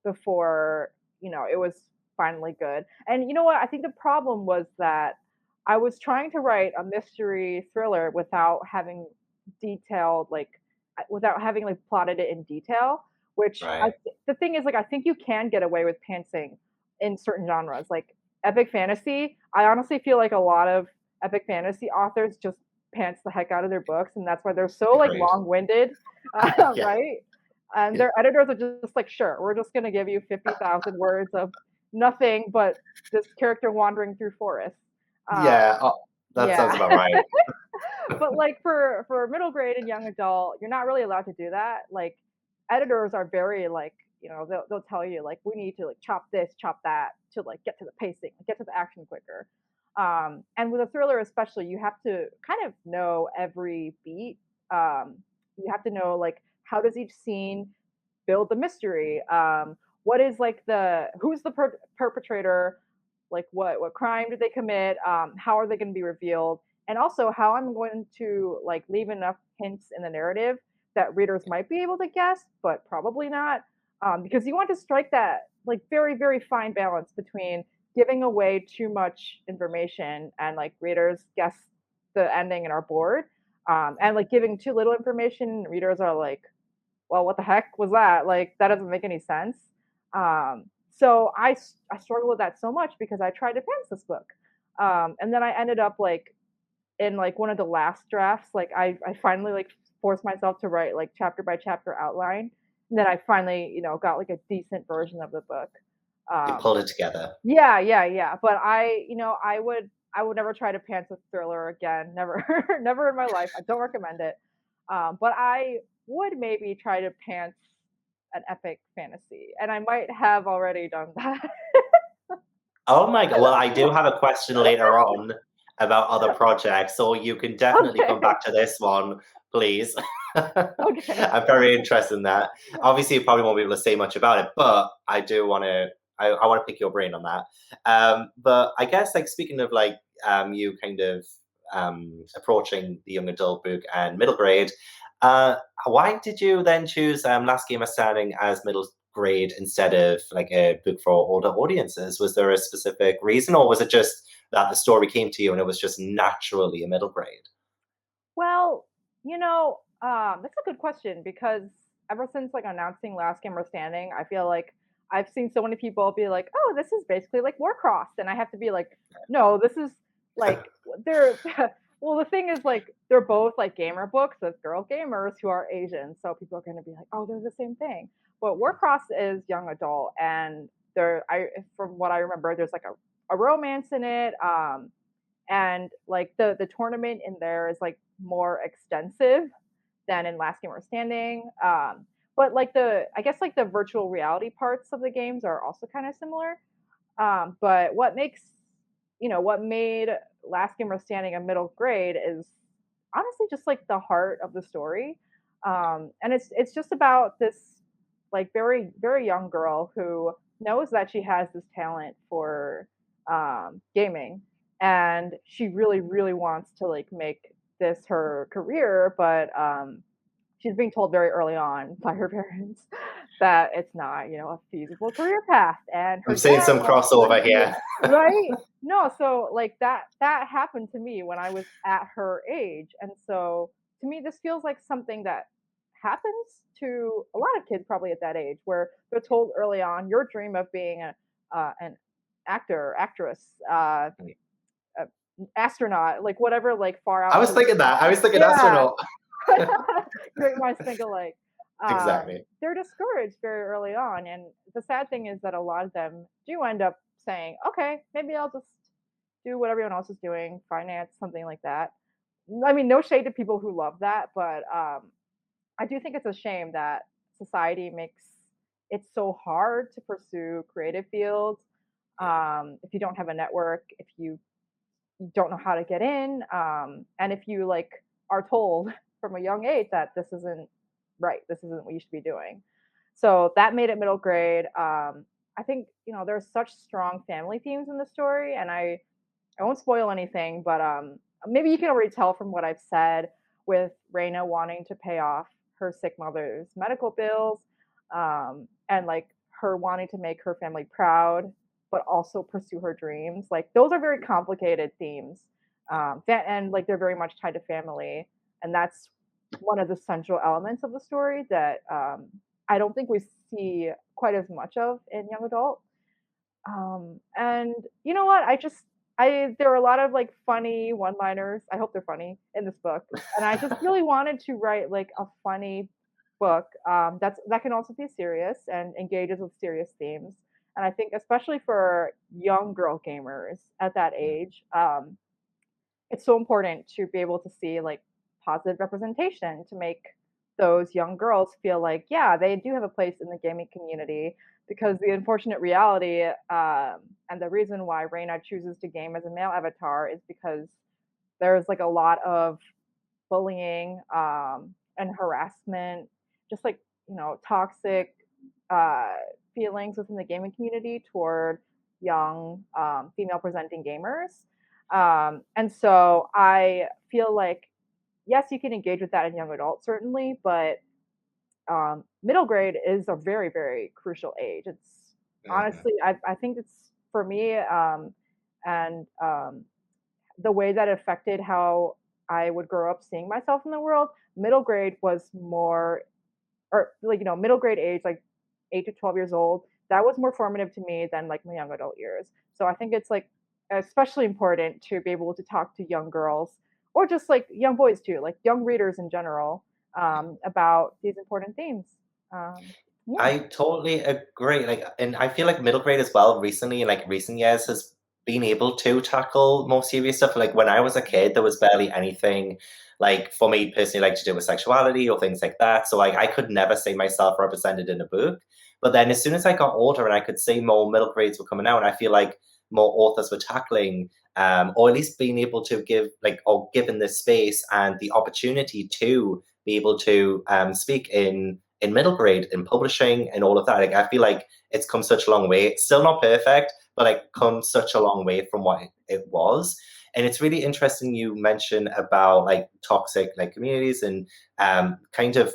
before, it was finally good. And you know what? I think the problem was that I was trying to write a mystery thriller without having like plotted it in detail, which Right. the thing is like I think you can get away with pantsing in certain genres like epic fantasy. I honestly feel like a lot of epic fantasy authors just pants the heck out of their books, and that's why they're so like Agreed. long-winded, Yeah. right? And their editors are just like, sure, we're just going to give you 50,000 words of nothing but this character wandering through forests. uh, Yeah. Oh, that sounds yeah. about right. But like for middle grade and young adult, you're not really allowed to do that. Like editors are very like, they'll tell you like we need to like chop this, chop that to like get to the pacing, get to the action quicker. And with a thriller especially, you have to kind of know every beat. You have to know like how does each scene build the mystery. What is like who's the perpetrator? Like what crime did they commit? How are they going to be revealed? And also how I'm going to like leave enough hints in the narrative that readers might be able to guess, but probably not, because you want to strike that like very very fine balance between giving away too much information and like readers guess the ending and are bored. And like giving too little information, readers are like, well, what the heck was that? Like, that doesn't make any sense. So I struggle with that so much because I tried to pants this book. And then I ended up like in like one of the last drafts, like I finally like forced myself to write like chapter by chapter outline. And then I finally, got like a decent version of the book. You Um, pulled it together. yeah, yeah, yeah. But I would never try to pants a thriller again. Never, never in my life. I don't recommend it. But I would maybe try to pants an epic fantasy, and I might have already done that. Oh my god. Well, I do have a question later on about other projects, so you can definitely come Okay, back to this one, please. okay, I'm very interested in that. Obviously, you probably won't be able to say much about it, but I do want to. I want to pick your brain on that. But I guess, like speaking of like you kind of approaching the young adult book and middle grade, uh, why did you then choose Last Game of Standing as middle grade instead of like a book for older audiences? Was there a specific reason, or was it just that the story came to you and it was just naturally a middle grade? Well, that's a good question because ever since like announcing Last Gamer Standing, I feel like I've seen so many people be like, "Oh, this is basically like Warcross," and I have to be like, "No, this is like they're." Well, the thing is, like, they're both like gamer books with girl gamers who are Asian, so people are going to be like, "Oh, they're the same thing." But Warcross is young adult, and from what I remember, there's like a romance in it. And like the tournament in there is like more extensive than in Last Game We're Standing. But like I guess like the virtual reality parts of the games are also kind of similar. But what made Last Game We're Standing a middle grade is honestly just like the heart of the story. And it's just about this like very very young girl who knows that she has this talent for gaming, and she really really wants to like make this her career, but she's being told very early on by her parents that it's not, a feasible career path. And I'm her seeing dad some wants her to crossover be here. right. No, so like that happened to me when I was at her age, and so to me this feels like something that happens to a lot of kids probably at that age, where they're told early on your dream of being an actor, actress, uh, astronaut, like whatever, like far I out was thinking that. I was thinking yeah. astronaut. Great minds think alike. Exactly. They're discouraged very early on, and the sad thing is that a lot of them do end up saying, "Okay, maybe I'll just do what everyone else is doing, finance, something like that." I mean, no shade to people who love that, but I do think it's a shame that society makes it so hard to pursue creative fields. Yeah. If you don't have a network, if you don't know how to get in, and if you like are told from a young age that this isn't right, this isn't what you should be doing. So that made it middle grade. I think there's such strong family themes in the story, and I won't spoil anything, but maybe you can already tell from what I've said, with Reina wanting to pay off her sick mother's medical bills, and like her wanting to make her family proud, but also pursue her dreams. Like those are very complicated themes, and like they're very much tied to family, and that's one of the central elements of the story that I don't think we see quite as much of in young adult. And you know what? There are a lot of like funny one-liners. I hope they're funny in this book. And I just really wanted to write like a funny book that can also be serious and engages with serious themes. And I think especially for young girl gamers at that age, it's so important to be able to see like positive representation to make those young girls feel like, yeah, they do have a place in the gaming community. Because the unfortunate reality, and the reason why Reina chooses to game as a male avatar, is because there's like a lot of bullying, and harassment, just like toxic uh, feelings within the gaming community toward young female presenting gamers. And so I feel like, yes, you can engage with that in young adults, certainly, but middle grade is a very, very crucial age. It's Mhm. honestly, I think it's for me, and the way that affected how I would grow up seeing myself in the world, middle grade was more, or like, middle grade age, like 8 to 12 years old, that was more formative to me than like my young adult years. So I think it's like especially important to be able to talk to young girls, or just like young boys too, like young readers in general, about these important themes. Yeah. I totally agree. Like, and I feel like middle grade as well recently, in like recent years, has been able to tackle more serious stuff. Like when I was a kid, there was barely anything like for me personally, like to do with sexuality or things like that. So like I could never see myself represented in a book. But then as soon as I got older and I could see more middle grades were coming out, and I feel like more authors were tackling or at least being able to give like or given the space and the opportunity to be able to speak in middle grade in publishing and all of that. Like I feel like it's come such a long way. It's still not perfect, but like come such a long way from what it was. And it's really interesting you mention about like toxic like communities and kind of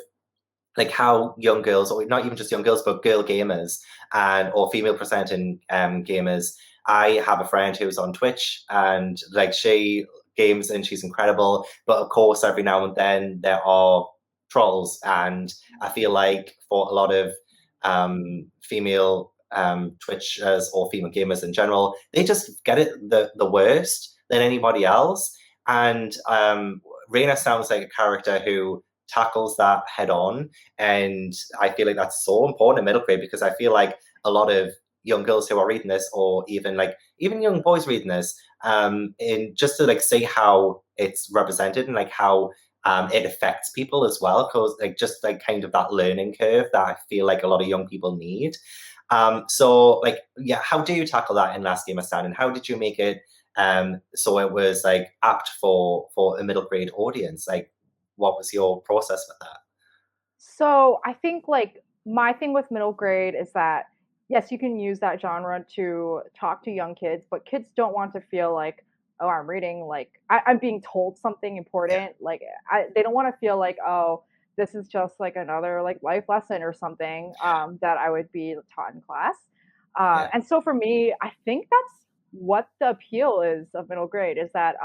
like how young girls, or not even just young girls, but girl gamers and or female presenting gamers. I have a friend who's on Twitch and like she games and she's incredible. But of course, every now and then there are trolls, and I feel like for a lot of female Twitchers or female gamers in general, they just get it the worst than anybody else. And Reina sounds like a character who tackles that head on. And I feel like that's so important in middle grade because I feel like a lot of young girls who are reading this, or even young boys reading this, in just to like see how it's represented and like how it affects people as well, because like just like kind of that learning curve that I feel like a lot of young people need. So like yeah, how do you tackle that in Last Game of Stand, and how did you make it so it was like apt for a middle grade audience? Like what was your process with that? So I think like my thing with middle grade is that yes, you can use that genre to talk to young kids, but kids don't want to feel like, oh, I'm reading like I'm being told something Yeah, important. Like they don't want to feel like, oh, this is just like another like life lesson or something that I would be taught in class. yeah, And so for me, I think that's what the appeal is of middle grade is that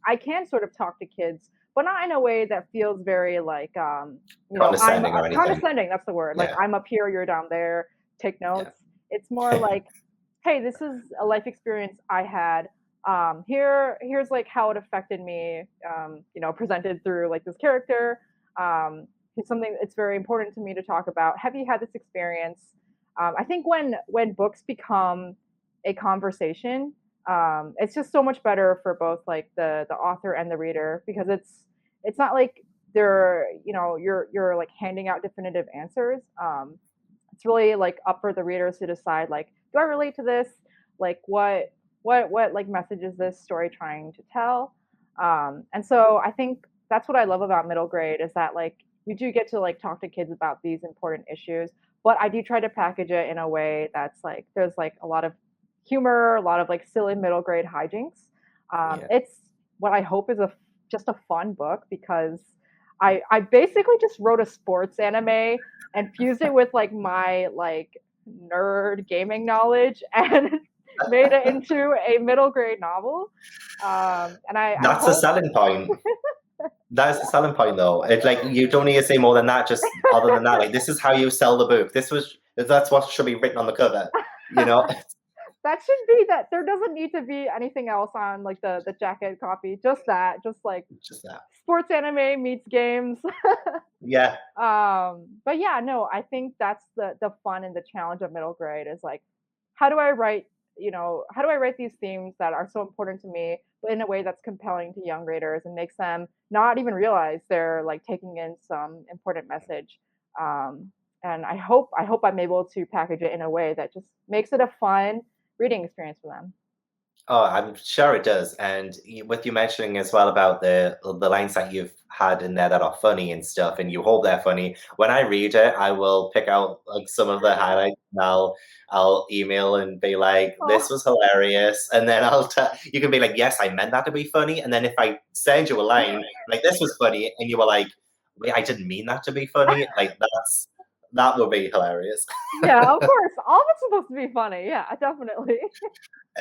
I can sort of talk to kids, but not in a way that feels very like I'm condescending or anything. condescending. That's the word. Like Yeah, I'm up here, you're down there. Take yeah, notes. It's more like, hey, this is a life experience I had. Here's like how it affected me. Presented through like this character. It's something it's very important to me to talk about. Have you had this experience? I think when books become a conversation, it's just so much better for both like the author and the reader because it's not like they're you're like handing out definitive answers. It's really like up for the readers to decide like, do I relate to this? Like what like message is this story trying to tell? And so I think that's what I love about middle grade is that like you do get to like talk to kids about these important issues, but I do try to package it in a way that's like there's like a lot of humor, a lot of like silly middle grade hijinks. yeah. It's what I hope is a just a fun book because I basically just wrote a sports anime and fused it with like my like nerd gaming knowledge and made it into a middle grade novel. And I That's a hope, selling point. That is the yeah, selling point, though. It's like you don't need to say more than that. Just other than that, like this is how you sell the book. That's what should be written on the cover. You know, that should be that. There doesn't need to be anything else on like the jacket copy. Just that, just like just that. sports anime meets games. Yeah, But yeah, no, I think that's the fun and the challenge of middle grade is like, how do I write, how do I write these themes that are so important to me, but in a way that's compelling to young readers and makes them not even realize they're like taking in some important message. Um, and I hope I'm able to package it in a way that just makes it a fun reading experience for them. oh, I'm sure it does. And with you mentioning as well about the lines that you've had in there that are funny and stuff, and you hope they're funny. When I read it, I will pick out like some of the highlights, and I'll email and be like, "This Oh, was hilarious," and then I'll tell you can be like, "Yes, I meant that to be funny," and then if I send you a line like, "This was funny," and you were like, "Wait, I didn't mean that to be funny," like that's. That would be hilarious. Yeah, of course. All of it's supposed to be funny. Yeah, definitely.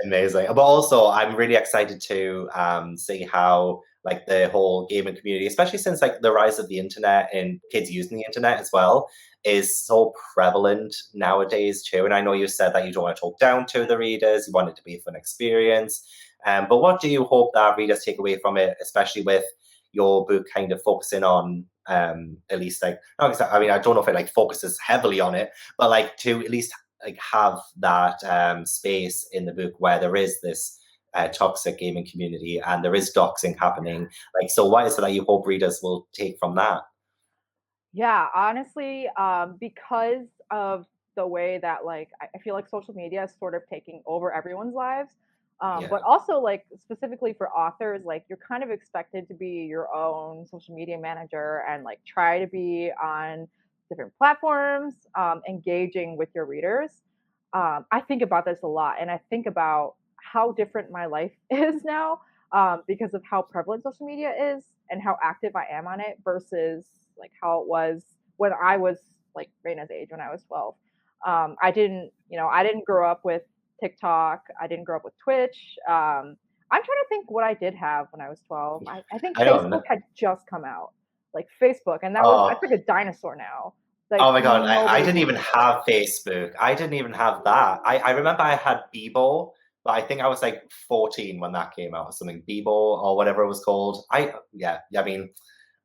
Amazing. But also, I'm really excited to see how like the whole gaming community, especially since like the rise of the internet and kids using the internet as well, is so prevalent nowadays too. And I know you said that you don't want to talk down to the readers, you want it to be a fun experience. But what do you hope that readers take away from it, especially with your book kind of focusing on at least like not exactly, I mean, I don't know if it like focuses heavily on it, but like to at least like have that space in the book where there is this toxic gaming community and there is doxing happening. Like, so what is it that you hope readers will take from that? Yeah, honestly, because of the way that like I feel like social media is sort of taking over everyone's lives. But Yeah. also like specifically for authors, like you're kind of expected to be your own social media manager and like try to be on different platforms, engaging with your readers. I think about this a lot, and I think about how different my life is now, because of how prevalent social media is and how active I am on it versus like how it was when I was like Raina's age when I was 12. I didn't grow up with TikTok. I didn't grow up with Twitch. I'm trying to think what I did have when I was 12. I think I Facebook don't. had just come out, like Facebook, and Oh, that's like a dinosaur now. Like oh my god! I nobody didn't even uses it. have Facebook. I didn't even have that. I remember I had Bebo, but I think I was like 14 when that came out or something. Bebo or whatever it was called. I yeah. I mean,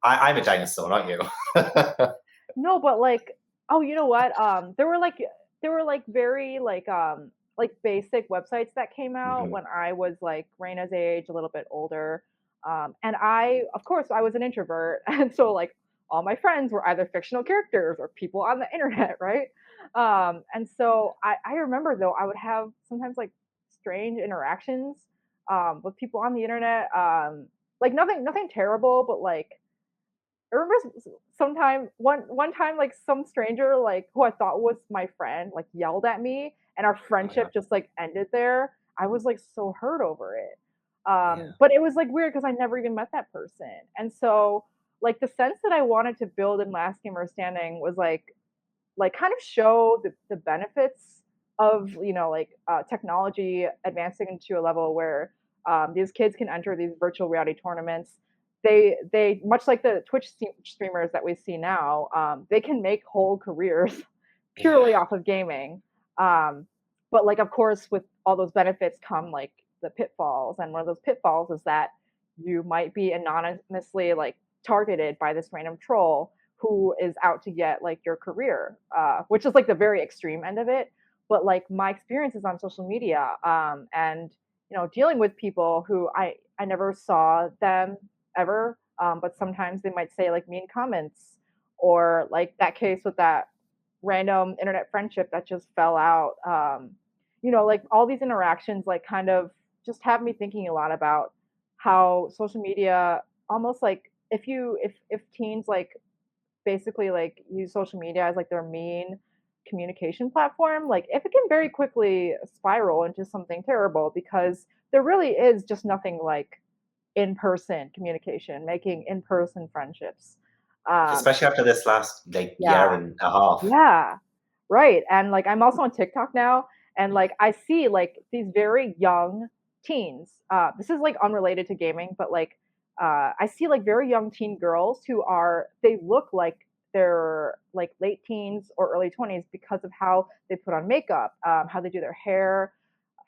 I'm a dinosaur, not you. No, but like, oh, you know what? There were like very like basic websites that came out Mhm. when I was like Raina's age, a little bit older. And I, of course, I was an introvert, and so like all my friends were either fictional characters or people on the internet, right? And so I remember though I would have sometimes like strange interactions with people on the internet. Like nothing terrible, but like I remember sometime one time like some stranger like who I thought was my friend like yelled at me and our Oh my god. friendship just like ended there. I was like so hurt over it. Yeah. But it was like weird because I never even met that person. And so like the sense that I wanted to build in Last Game or Standing was like kind of show the benefits of like technology advancing into a level where these kids can enter these virtual reality tournaments. They much like the Twitch streamers that we see now, they can make whole careers Yeah. purely off of gaming. um, but like of course with all those benefits come like the pitfalls, and one of those pitfalls is that you might be anonymously like targeted by this random troll who is out to get like your career, which is like the very extreme end of it. But like my experiences on social media, and dealing with people who I never saw them ever, but sometimes they might say like mean comments, or like that case with that random internet friendship that just fell out. Like all these interactions like kind of just have me thinking a lot about how social media almost like if teens like basically like use social media as like their main communication platform, like if it can very quickly spiral into something terrible because there really is just nothing like in-person communication, making in-person friendships. Especially after this last like year Yeah, and a half. yeah, right. And like I'm also on TikTok now, and like I see like these very young teens. This is like unrelated to gaming, but like I see like very young teen girls who are they look like they're like late teens or early 20s because of how they put on makeup, how they do their hair,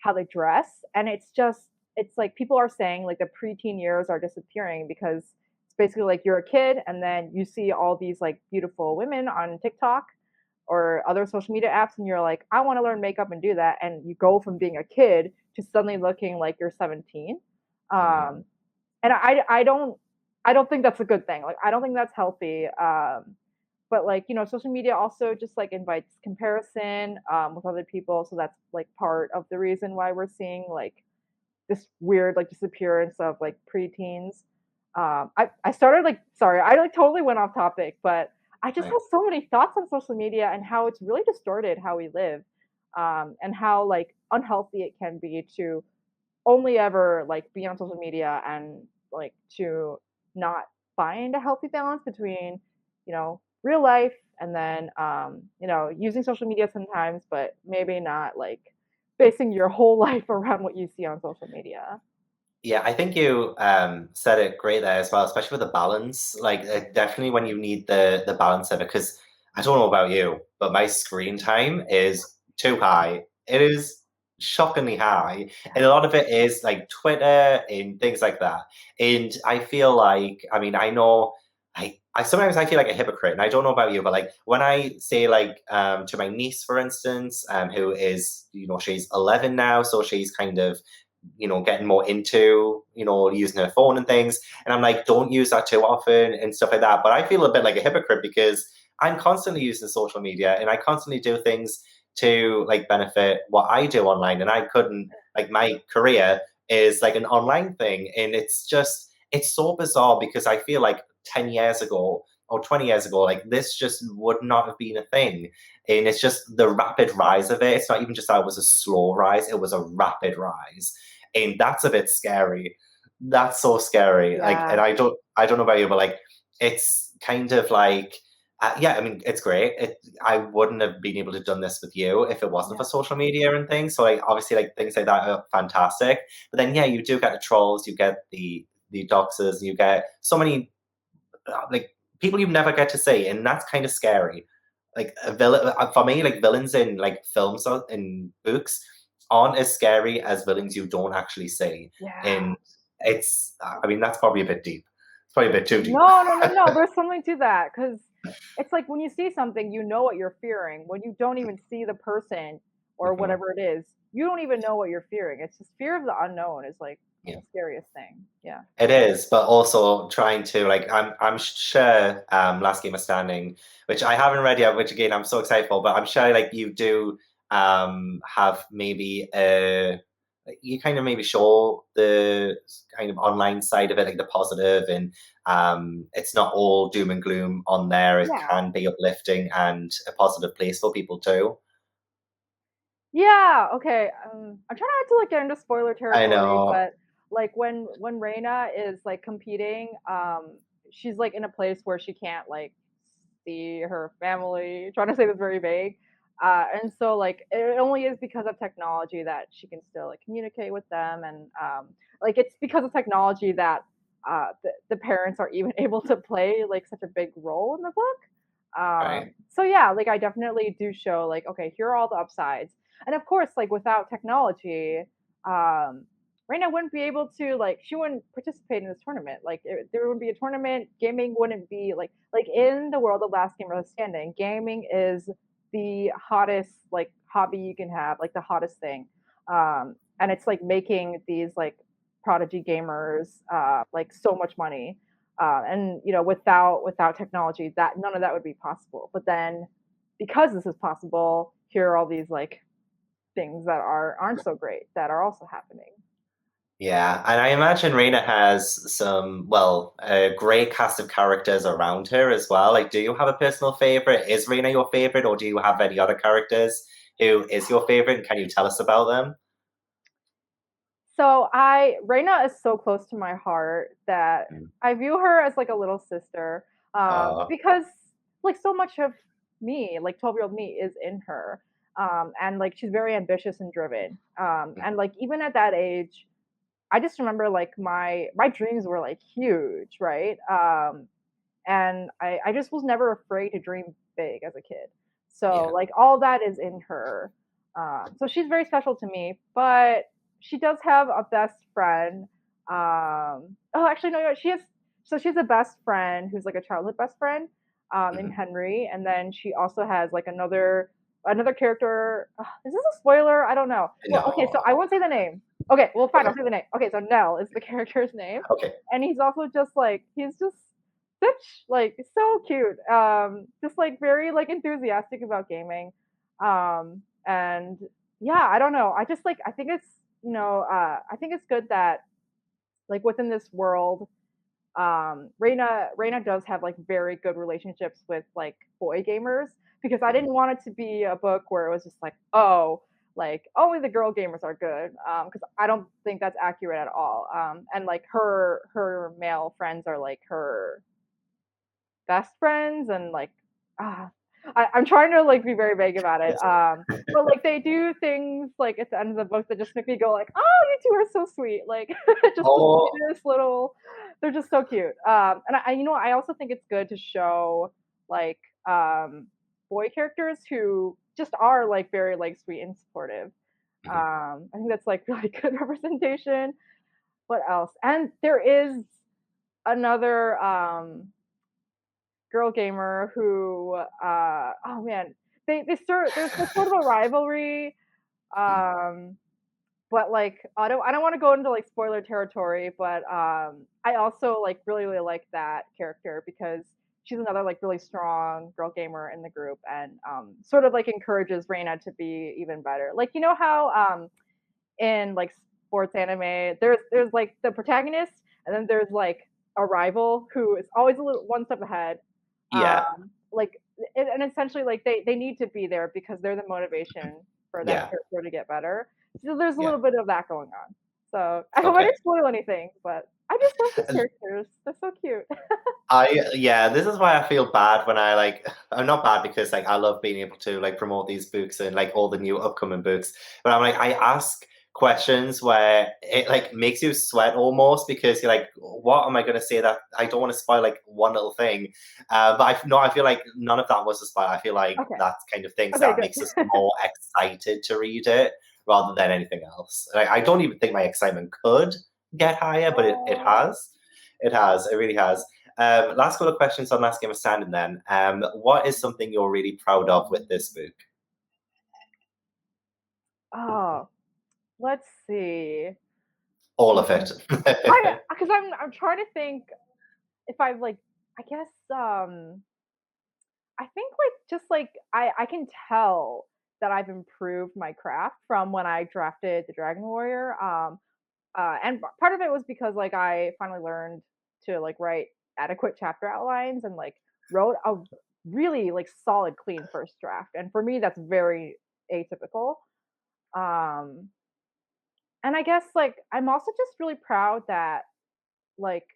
how they dress, and it's like people are saying like the preteen years are disappearing because it's basically like you're a kid and then you see all these like beautiful women on TikTok or other social media apps and you're like, I want to learn makeup and do that. And you go from being a kid to suddenly looking like you're 17. Mm. Um, and I don't think that's a good thing. Like I don't think that's healthy. But like social media also just like invites comparison with other people, so that's like part of the reason why we're seeing like this weird like disappearance of like preteens. I started like sorry, I like totally went off topic, but I just Right. have so many thoughts on social media and how it's really distorted how we live, and how like unhealthy it can be to only ever like be on social media and like to not find a healthy balance between real life and then using social media sometimes, but maybe not like basing your whole life around what you see on social media. Yeah, I think you said it great there as well, especially with the balance. Like, definitely when you need the balance of it, because I don't know about you, but my screen time is too high. It is shockingly high, and a lot of it is like Twitter and things like that. And I feel like, I mean, I know. I sometimes I feel like a hypocrite, and I don't know about you, but like when I say like to my niece, for instance, who is she's 11 now, so she's kind of getting more into, using her phone and things. And I'm like, don't use that too often and stuff like that. But I feel a bit like a hypocrite because I'm constantly using social media and I constantly do things to like benefit what I do online. And I couldn't, like, my career is like an online thing. And it's so bizarre because I feel like 10 years ago or 20 years ago, like this just would not have been a thing. And it's just the rapid rise of it. It's not even just that it was a slow rise, it was a rapid rise, and that's a bit scary. That's so scary. Like, Yeah, and I don't know about you, but like, it's kind of like, yeah. I mean, it's great. I wouldn't have been able to done this with you if it wasn't yeah, for social media and things. So like, obviously, like things like that are fantastic. But then, yeah, you do get the trolls, you get the doxers, you get so many like people you never get to see, and that's kind of scary. Like a villain for me, like villains in like films or in books aren't as scary as villains you don't actually see. yeah. And I mean, that's probably a bit deep. It's probably a bit too deep. No, no, no, no. There's something to that because it's like when you see something, you know what you're fearing. When you don't even see the person or Mhm. whatever it is, you don't even know what you're fearing. It's just fear of the unknown is like Yeah. the scariest thing. Yeah. It is, but also trying to like I'm sure Last Game of Standing, which I haven't read yet, which again I'm so excited for, but I'm sure like you do have maybe you kind of maybe show the kind of online side of it, like the positive, and it's not all doom and gloom on there. It Yeah. can be uplifting and a positive place for people too. Yeah, okay, I'm trying not to, like, get into spoiler I territory, know. but, like, when Reina is, like, competing, she's, like, in a place where she can't, like, see her family, trying to say this very vague, and so, like, it only is because of technology that she can still, like, communicate with them, and, like, it's because of technology that, the parents are even able to play, like, such a big role in the book, Right. so yeah, like, I definitely do show, like, okay, here are all the upsides, and of course, like without technology, um, Reina wouldn't be able to like she wouldn't participate in this tournament. Like there would be a tournament, gaming wouldn't be like in the world of Last Game of Standing, gaming is the hottest like hobby you can have, like the hottest thing. And it's like making these like prodigy gamers like so much money. And without technology, that none of that would be possible. But then because this is possible, here are all these like things that aren't so great that are also happening. Yeah, and I imagine Reina has some, well, a great cast of characters around her as well. Like, do you have a personal favorite? Is Reina your favorite, or do you have any other characters who is your favorite? And can you tell us about them? So I Reina is so close to my heart that Mm. I view her as like a little sister Uh, because like so much of me, like 12-year-old me, is in her. And like she's very ambitious and driven. And like even at that age, I just remember like my dreams were like huge, right? And I just was never afraid to dream big as a kid. So yeah. like all that is in her. So she's very special to me, but she does have a best friend. Oh, actually, no, she has. So she has a best friend who's like a childhood best friend named Mhm. Henry, and then she also has like another character. Is this a spoiler? I don't know. Well, okay, so No. I won't say the name. Okay, well, fine, Okay. I'll say the name. Okay, so Nell is the character's name, Okay. and he's also just like he's just such like so cute. Just like very like enthusiastic about gaming. And yeah, I don't know. I just like I think it's I think it's good that like within this world, Reina does have like very good relationships with like boy gamers because I Mhm. didn't want it to be a book where it was just like, oh, like only the girl gamers are good because I don't think that's accurate at all. And like her male friends are like her best friends and like ah I'm trying to like be very vague about it. But like they do things like at the end of the book that just make me go like, oh, you two are so sweet. Like just the Oh, sweetest little. They're just so cute. And you know, I also think it's good to show like boy characters who just are like very like sweet and supportive. mhm, I think that's like really good representation. What else? And there is another girl gamer who oh man, they start there's sort of a rivalry, mhm. um but like I don't want to go into like spoiler territory, but I also like really like that character because she's another like really strong girl gamer in the group and sort of like encourages Reina to be even better. Like you know how in like sports anime, there's like the protagonist, and then there's like a rival who is always a little one step ahead. Yeah, Like and essentially like they need to be there because they're the motivation for that yeah, character to get better. So there's a yeah. little bit of that going on. So I hope I Okay. didn't spoil anything, but I just love these characters. They're so cute. Yeah, this is why I feel bad when I like I'm not bad because like I love being able to like promote these books and like all the new upcoming books. But I'm like I ask questions where it like makes you sweat almost because you're like, what am I gonna say that I don't want to spoil like one little thing. But I feel like none of that was a spoil. I feel like Okay. that's kind of things Okay, that makes us good. more excited to read it rather than anything else. Like I don't even think my excitement could get higher, but it Oh. has. It has. It really has. Last couple of questions on Last Game of Standing then. What is something you're really proud of with this book? Oh, let's see. All of Hmm. it. I because I'm trying to think if I've like I guess I think like just like I can tell that I've improved my craft from when I drafted the Dragon Warrior. And part of it was because like I finally learned to like write adequate chapter outlines and like wrote a really like solid clean first draft. And for me that's very atypical. Um and I guess like I'm also just really proud that like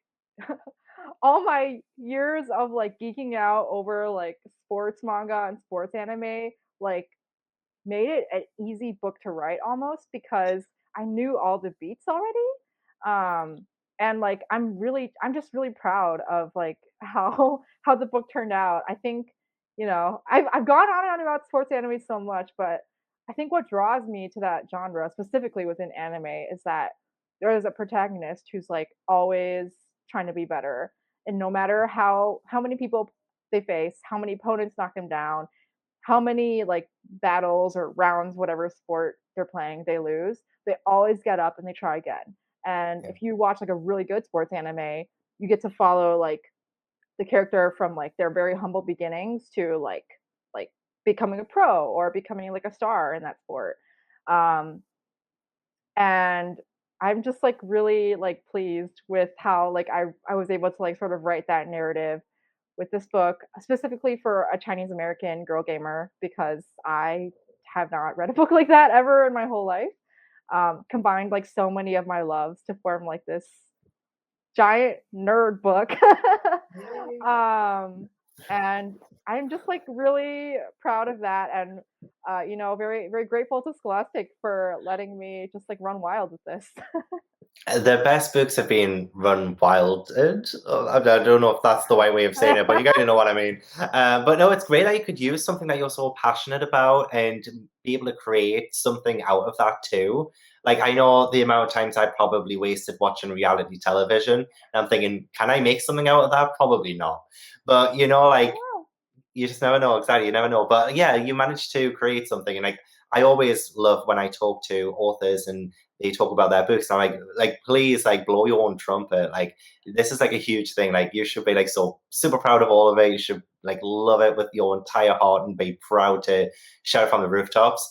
all my years of like geeking out over like sports manga and sports anime like made it an easy book to write almost because I knew all the beats already. And like I'm just really proud of like how the book turned out. I think, you know, I've gone on and on about sports anime so much, but I think what draws me to that genre, specifically within anime, is that there is a protagonist who's like always trying to be better. And no matter how many people they face, how many opponents knock them down, how many like battles or rounds, whatever sport they're playing, they lose, they always get up and they try again. And Yeah. if you watch like a really good sports anime, you get to follow like the character from like their very humble beginnings to like becoming a pro or becoming like a star in that sport. Um, and I'm just like really like pleased with how like I was able to like sort of write that narrative with this book specifically for a Chinese American girl gamer because I have not read a book like that ever in my whole life. Combined like so many of my loves to form like this giant nerd book. um, and I'm just like really proud of that, and you know, very grateful to Scholastic for letting me just like run wild with this. The best books have been run wilded. I don't know if that's the right way of saying it, but you guys know what I mean. But no, it's great that you could use something that you're so passionate about and be able to create something out of that too. Like I know the amount of times I probably wasted watching reality television, and I'm thinking, can I make something out of that? Probably not. But you know, like Oh, you just never know. Exactly, you never know. But yeah, you managed to create something, and like I always love when I talk to authors and they talk about their books. And I'm like, please, like, blow your own trumpet. Like, this is like a huge thing. Like, you should be like so super proud of all of it. You should like love it with your entire heart and be proud to shout it from the rooftops.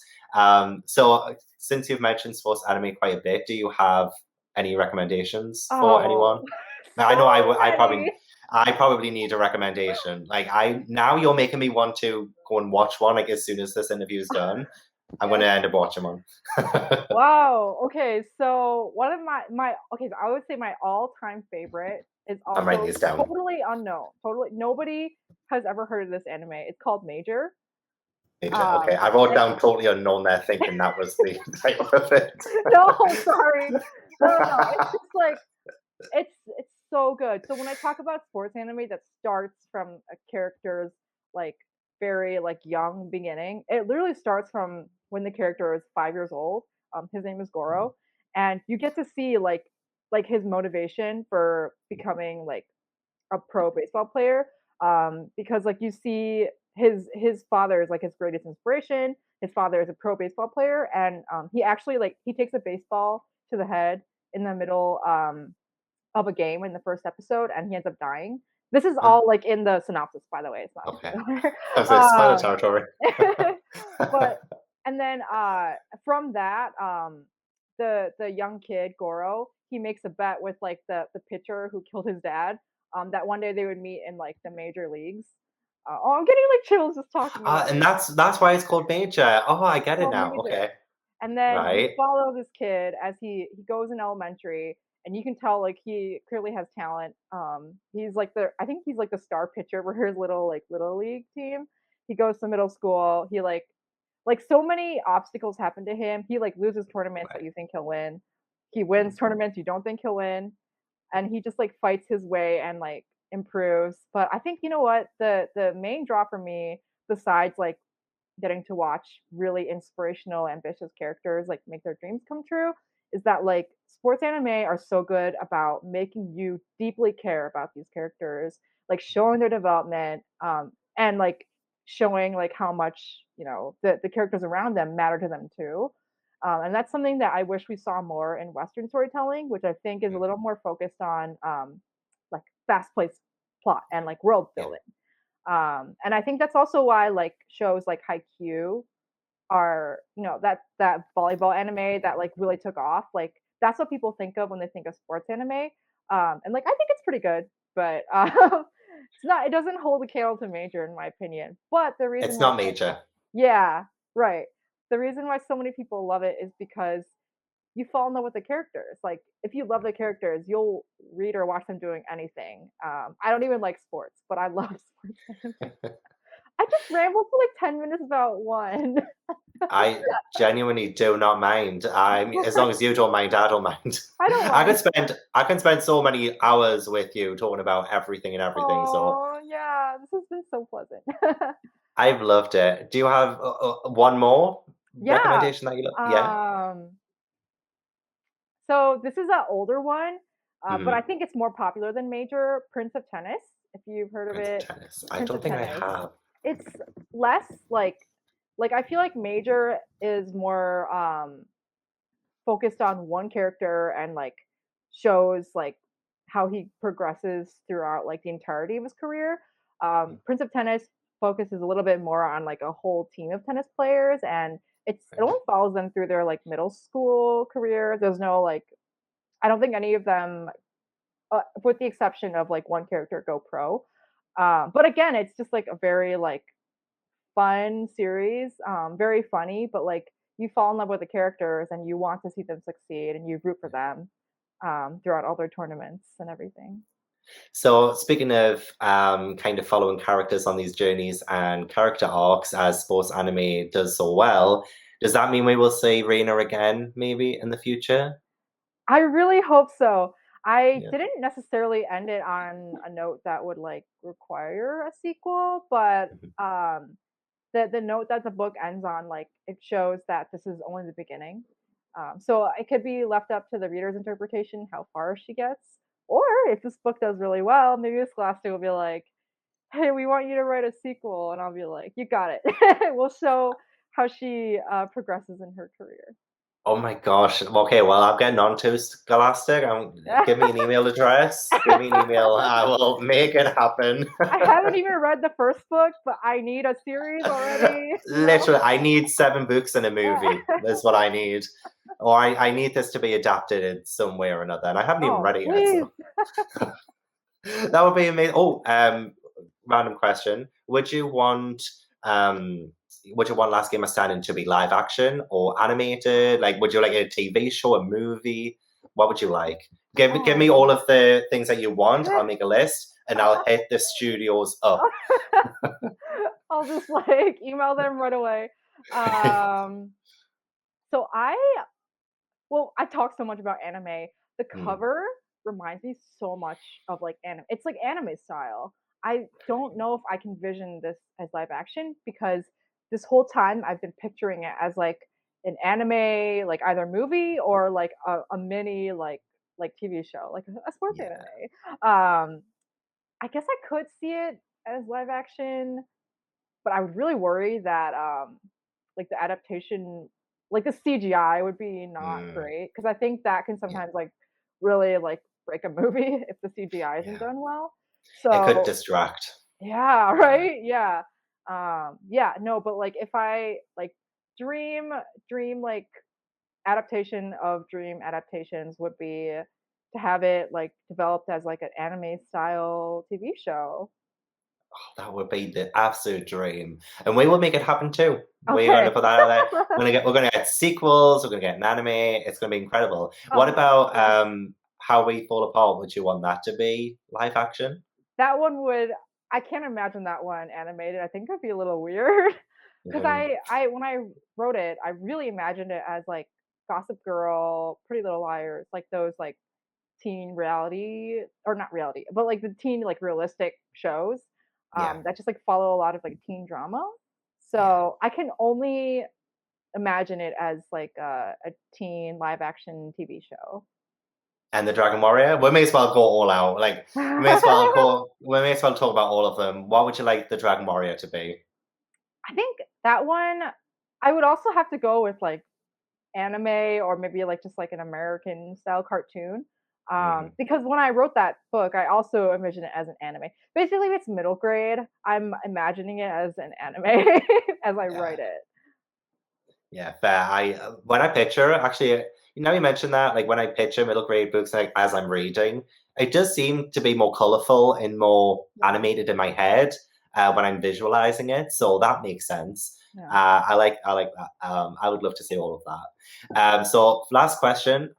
So since you've mentioned sports anime quite a bit, do you have any recommendations for oh, anyone? I so know many. I probably need a recommendation. Like I now you're making me want to go and watch one like as soon as this interview is done. I'm gonna end up watching one. Wow. Okay, so one of my okay, so I would say my all-time favorite is I'm writing also these down. totally unknown. Totally nobody has ever heard of this anime. It's called Major. Okay, I wrote And down Totally Unknown there, thinking that was the title of it. no, sorry. No. It's just like it's so good. So when I talk about sports anime that starts from a character's like very like young beginning, it literally starts from when the character is 5 years old. His name is Goro, and you get to see like his motivation for becoming like a pro baseball player. Because like you see his father is like his greatest inspiration. His father is a pro baseball player, and he actually like he takes a baseball to the head in the middle of a game in the first episode, and he ends up dying. This is all like in the synopsis, by the way. It's not a Okay. spoiler. I was like, spoiler territory. But and then from that, the young kid Goro, he makes a bet with like the pitcher who killed his dad. That one day they would meet in like the major leagues. Oh, I'm getting like chills just talking about And it. that's why it's called Major. Oh, I get it Oh, now. major. Okay. And then you Right. follow this kid as he goes in elementary, and you can tell like he clearly has talent. He's like the I think he's like the star pitcher for his little league team. He goes to middle school. He like so many obstacles happen to him. He like loses tournaments that Right. you think he'll win. He wins tournaments you don't think he'll win, and he just like fights his way and like improves. But I think you know what the main draw for me, besides like getting to watch really inspirational, ambitious characters like make their dreams come true, is that like sports anime are so good about making you deeply care about these characters, like showing their development, and like showing like how much the characters around them matter to them too. And that's something that I wish we saw more in Western storytelling, which I think is a Mm, little more focused on like fast-paced plot and like world yeah. building. And I think that's also why like shows like Haikyuu are, that volleyball anime that like really took off. Like that's what people think of when they think of sports anime. And like I think it's pretty good, but it's not. It doesn't hold a candle to Major in my opinion. But the reason It's why, not Major. yeah, right. The reason why so many people love it is because you fall in love with the characters. Like if you love the characters, you'll read or watch them doing anything. I don't even like sports, but I love sports anime. I just rambled for like 10 minutes about one. I genuinely do not mind. As long as you don't mind, I don't mind. I don't mind. I can spend so many hours with you talking about everything and everything. So Oh yeah, this has been so pleasant. I've loved it. Do you have one more Yeah. recommendation that you love? Yeah. Um. So this is an older one, but I Hmm. think it's more popular than Major. Prince of Tennis, if you've heard of Prince of it. Tennis. I Prince don't of think I Tennis. have. It's less like I feel like Major is more focused on one character and like shows like how he progresses throughout like the entirety of his career. Prince of Tennis focuses a little bit more on like a whole team of tennis players, and it Right. only follows them through their like middle school career. There's no like I don't think any of them, with the exception of like one character, go pro. But again, it's just like a very like fun series, very funny, but like you fall in love with the characters and you want to see them succeed and you root for them throughout all their tournaments and everything. So speaking of kind of following characters on these journeys and character arcs, as sports anime does so well, does that mean we will see Reina again, maybe in the future? I really hope so. I Yeah. didn't necessarily end it on a note that would like require a sequel, but Mhm. the note that the book ends on, like it shows that this is only the beginning. So it could be left up to the reader's interpretation how far she gets, or if this book does really well, maybe Scholastic will be like, "Hey, we want you to write a sequel," and I'll be like, "You got it." We'll show how she progresses in her career. Oh my gosh. Okay, well, I'm getting on to Scholastic. Give me an email address. Give me an email. I will make it happen. I haven't even read the first book, but I need a series already. Literally, I need 7 books and a movie. That's what I need. Or I need this to be adapted in some way or another. And I haven't even Oh, read it yet, please. so that would be amazing. Oh, random question. Would you want Last Game of Standing to be live action or animated? Like, would you like a TV show, a movie? What would you like? Give me Oh, all of the things that you want. I'll make a list, and I'll hit the studios up. I'll just like email them right away. Um, so I talk so much about anime. The Mm, cover reminds me so much of like anime. It's like anime style. I don't know if I can vision this as live action because this whole time I've been picturing it as like an anime, like either movie or like a mini like TV show, like a sports yeah. anime. I guess I could see it as live action, but I would really worry that like the adaptation, like the CGI would be not Mm, great because I think that can yeah. sometimes like really like break a movie if the CGI isn't Yeah. done well. It could So distract. yeah, Yeah. right? Yeah. Yeah, no, but like if I like dream dream like adaptation of dream adaptations would be to have it like developed as like an anime style TV show. That would be the absolute dream, and we will make it happen too. We're Okay. gonna put that out there. We're gonna get sequels, we're gonna get an anime, it's gonna be incredible. What Oh, about, yeah. How We Fall Apart? Would you want that to be live action? That one would I can't imagine that one animated. I think it'd be a little weird because Mhm. I when I wrote it, I really imagined it as like Gossip Girl, Pretty Little Liars, like those like teen reality or not reality, but like the teen like realistic shows Yeah, that just like follow a lot of like teen drama. yeah. So I can only imagine it as like a teen live action TV show. And the Dragon Warrior? We may as well go all out, like, we may as well talk about all of them. What would you like the Dragon Warrior to be? I think that one I would also have to go with like anime or maybe like just like an American style cartoon. Mhm. Because when I wrote that book, I also envisioned it as an anime. Basically, if it's middle grade, I'm imagining it as an anime as I Yeah. write it. Yeah, fair. When I picture actually, you mentioned that, like when I picture middle grade books, like as I'm reading, it does seem to be more colorful and more Yeah, animated in my head when I'm visualizing it. So that makes sense. yeah. I like that. I would love to see all of that. So last question,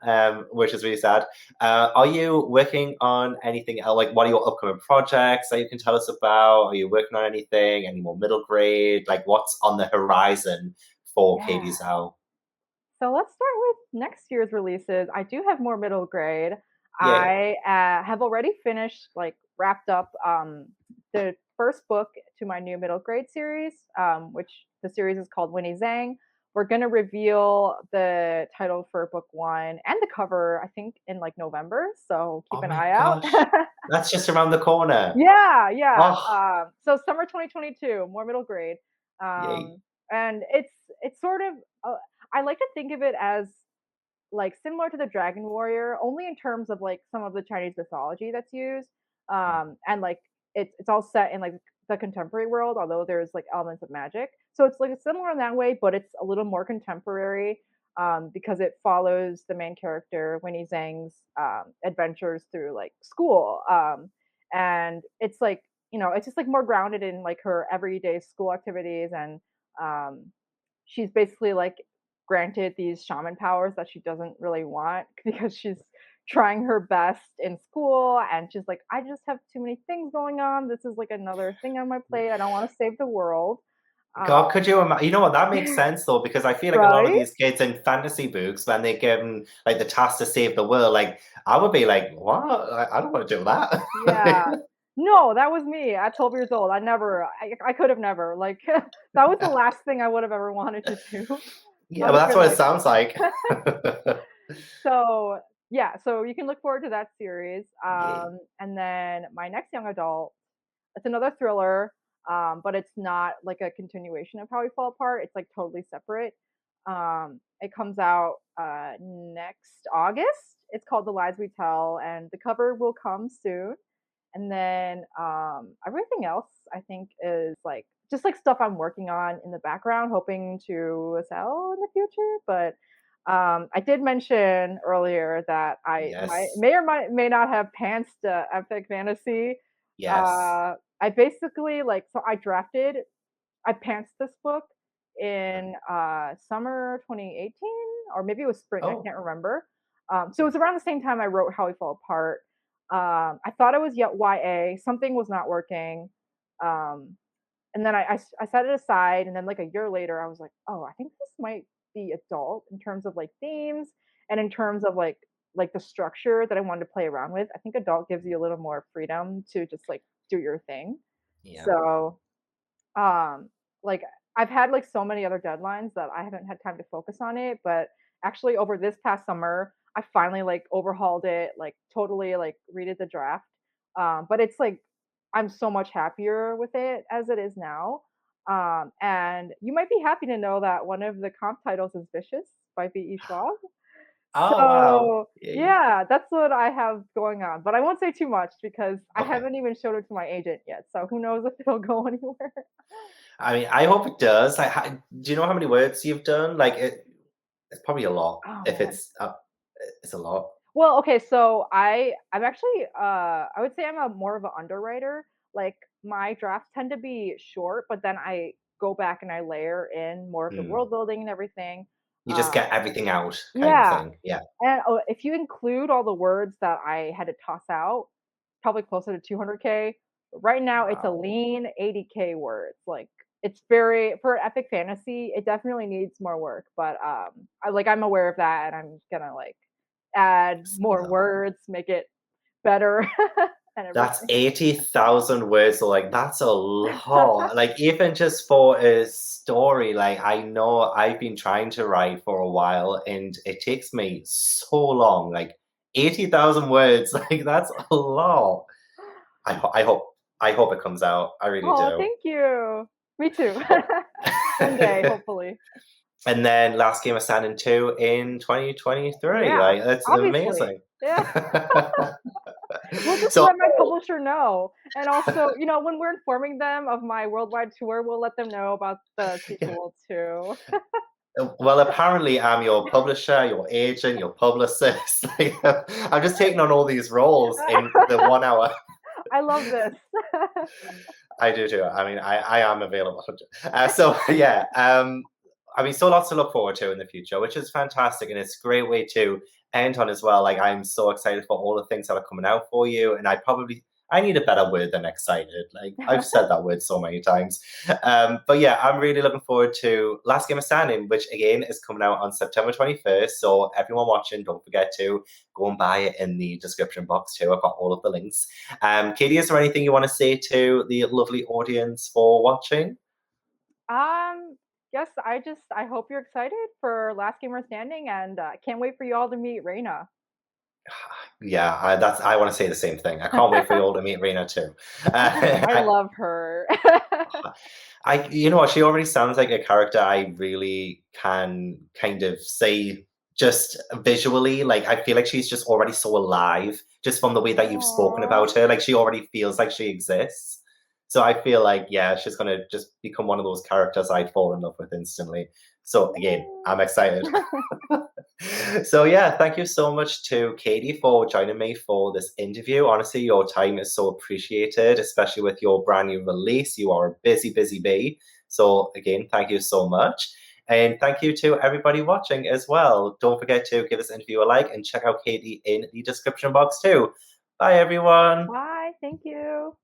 which is really sad. Are you working on anything else? Like, what are your upcoming projects that you can tell us about? Are you working on anything? Any more middle grade? Like, what's on the horizon for Yeah. KATIE ZHAO? So let's start with next year's releases. I do have more middle grade. Yay. I have already finished, like, wrapped up the first book to my new middle grade series, which the series is called Winnie Zhang. We're going to reveal the title for book one and the cover, I think, in like November. So keep Oh an my eye out. gosh. That's just around the corner. Yeah, yeah. Oh, So summer 2022, more middle grade, yay. and it's sort of I like to think of it as like similar to the Dragon Warrior, only in terms of like some of the Chinese mythology that's used, and like it's all set in like the contemporary world, although there's like elements of magic. So it's like similar in that way, but it's a little more contemporary because it follows the main character Winnie Zhang's adventures through like school, and it's like it's just like more grounded in like her everyday school activities and um, she's basically like granted these shaman powers that she doesn't really want because she's trying her best in school and she's like I just have too many things going on, this is like another thing on my plate, I don't want to save the world. um, God, could you imagine? You know what? That makes sense though, because I feel like a lot of right, these kids in fantasy books, when they given like the task to save the world, like I would be like, what? I don't want to do that. yeah, no, that was me at 12 years old. I could have never like that was the last thing I would have ever wanted to do. I Yeah, would well, have that's been what it like sounds like. so yeah, so you can look forward to that series. Yay. And then my next young adult, it's another thriller, but it's not like a continuation of How We Fall Apart. It's like totally separate. It comes out next August. It's called The Lies We Tell, and the cover will come soon. And then everything else I think is like just like stuff I'm working on in the background, hoping to sell in the future. But I did mention earlier that I Yes. may or may not have pantsed epic fantasy. Yes. I basically like so I pantsed this book in summer 2018 or maybe it was spring, I Oh, can't remember. So it yeah. was around the same time I wrote How We Fall Apart. I thought it was yet YA. Something was not working. Um, and then I set it aside, and then like a year later I was like, oh, I think this might be adult in terms of like themes and in terms of like the structure that I wanted to play around with. I think adult gives you a little more freedom to just like do your thing. Yeah. So um like I've had like so many other deadlines that I haven't had time to focus on it, but actually over this past summer I finally like overhauled it, like totally like redid the draft. But it's like I'm so much happier with it as it is now. And you might be happy to know that one of the comp titles is Vicious by V.E. Schwab. Oh wow. So Yay. yeah, that's what I have going on. But I won't say too much because I Okay. haven't even showed it to my agent yet. So who knows if it'll go anywhere. I mean, I hope it does. Like, do you know how many words you've done? Like, it's probably a lot. Oh If man. it's a lot. Well, okay, so I'm actually I would say I'm a more of an underwriter. Like my drafts tend to be short, but then I go back and I layer in more of the Mm. world building and everything. You just Um get everything out, kind of yeah. thing. Yeah. And oh, if you include all the words that I had to toss out, probably closer to 200K. Right now it's a Wow. lean 80K words. Like it's very for epic fantasy, it definitely needs more work, but I'm aware of that and I'm gonna like add more No. words, make it better and That's everything. 80,000 words. So, like, that's a lot. Like, even just for a story, like, I know I've been trying to write for a while and it takes me so long. Like, 80,000 words, like, that's a lot. I hope it comes out. I really Oh, do. thank you. Me too. One day, hopefully. And then Last Game of Standing 2 in 2023. Yeah, Like, that's obviously. amazing. Yeah. We'll just So, let my publisher know. And also, when we're informing them of my worldwide tour, we'll let them know about the yeah. sequel too. Well, apparently, I'm your publisher, your agent, your publicist. Like, I'm just taking on all these roles in the 1 hour. I love this. I do too. I mean, I am available. So yeah, I mean, so lots to look forward to in the future, which is fantastic, and it's a great way to end on as well. Like, I'm so excited for all the things that are coming out for you, and I need a better word than excited. Like, I've said that word so many times. But yeah, I'm really looking forward to Last Game of Standing, which again is coming out on September 21st. So everyone watching, don't forget to go and buy it in the description box too. I've got all of the links. Katie, is there anything you want to say to the lovely audience for watching? Um, yes, I hope you're excited for Last Gamer Standing, and can't wait for you all to meet Reina. Yeah, I want to say the same thing. I can't wait for you all to meet Rena too. I love her. You know what? She already sounds like a character I really can kind of see just visually. Like, I feel like she's just already so alive, just from the way that you've spoken Aw. about her. Like, she already feels like she exists. So I feel like, yeah, she's gonna just become one of those characters I'd fall in love with instantly. So again, I'm excited. So yeah, thank you so much to Katie for joining me for this interview. Honestly, your time is so appreciated, especially with your brand new release. You are a busy, busy bee. So again, thank you so much. And thank you to everybody watching as well. Don't forget to give this interview a like and check out Katie in the description box too. Bye everyone. Bye. Thank you.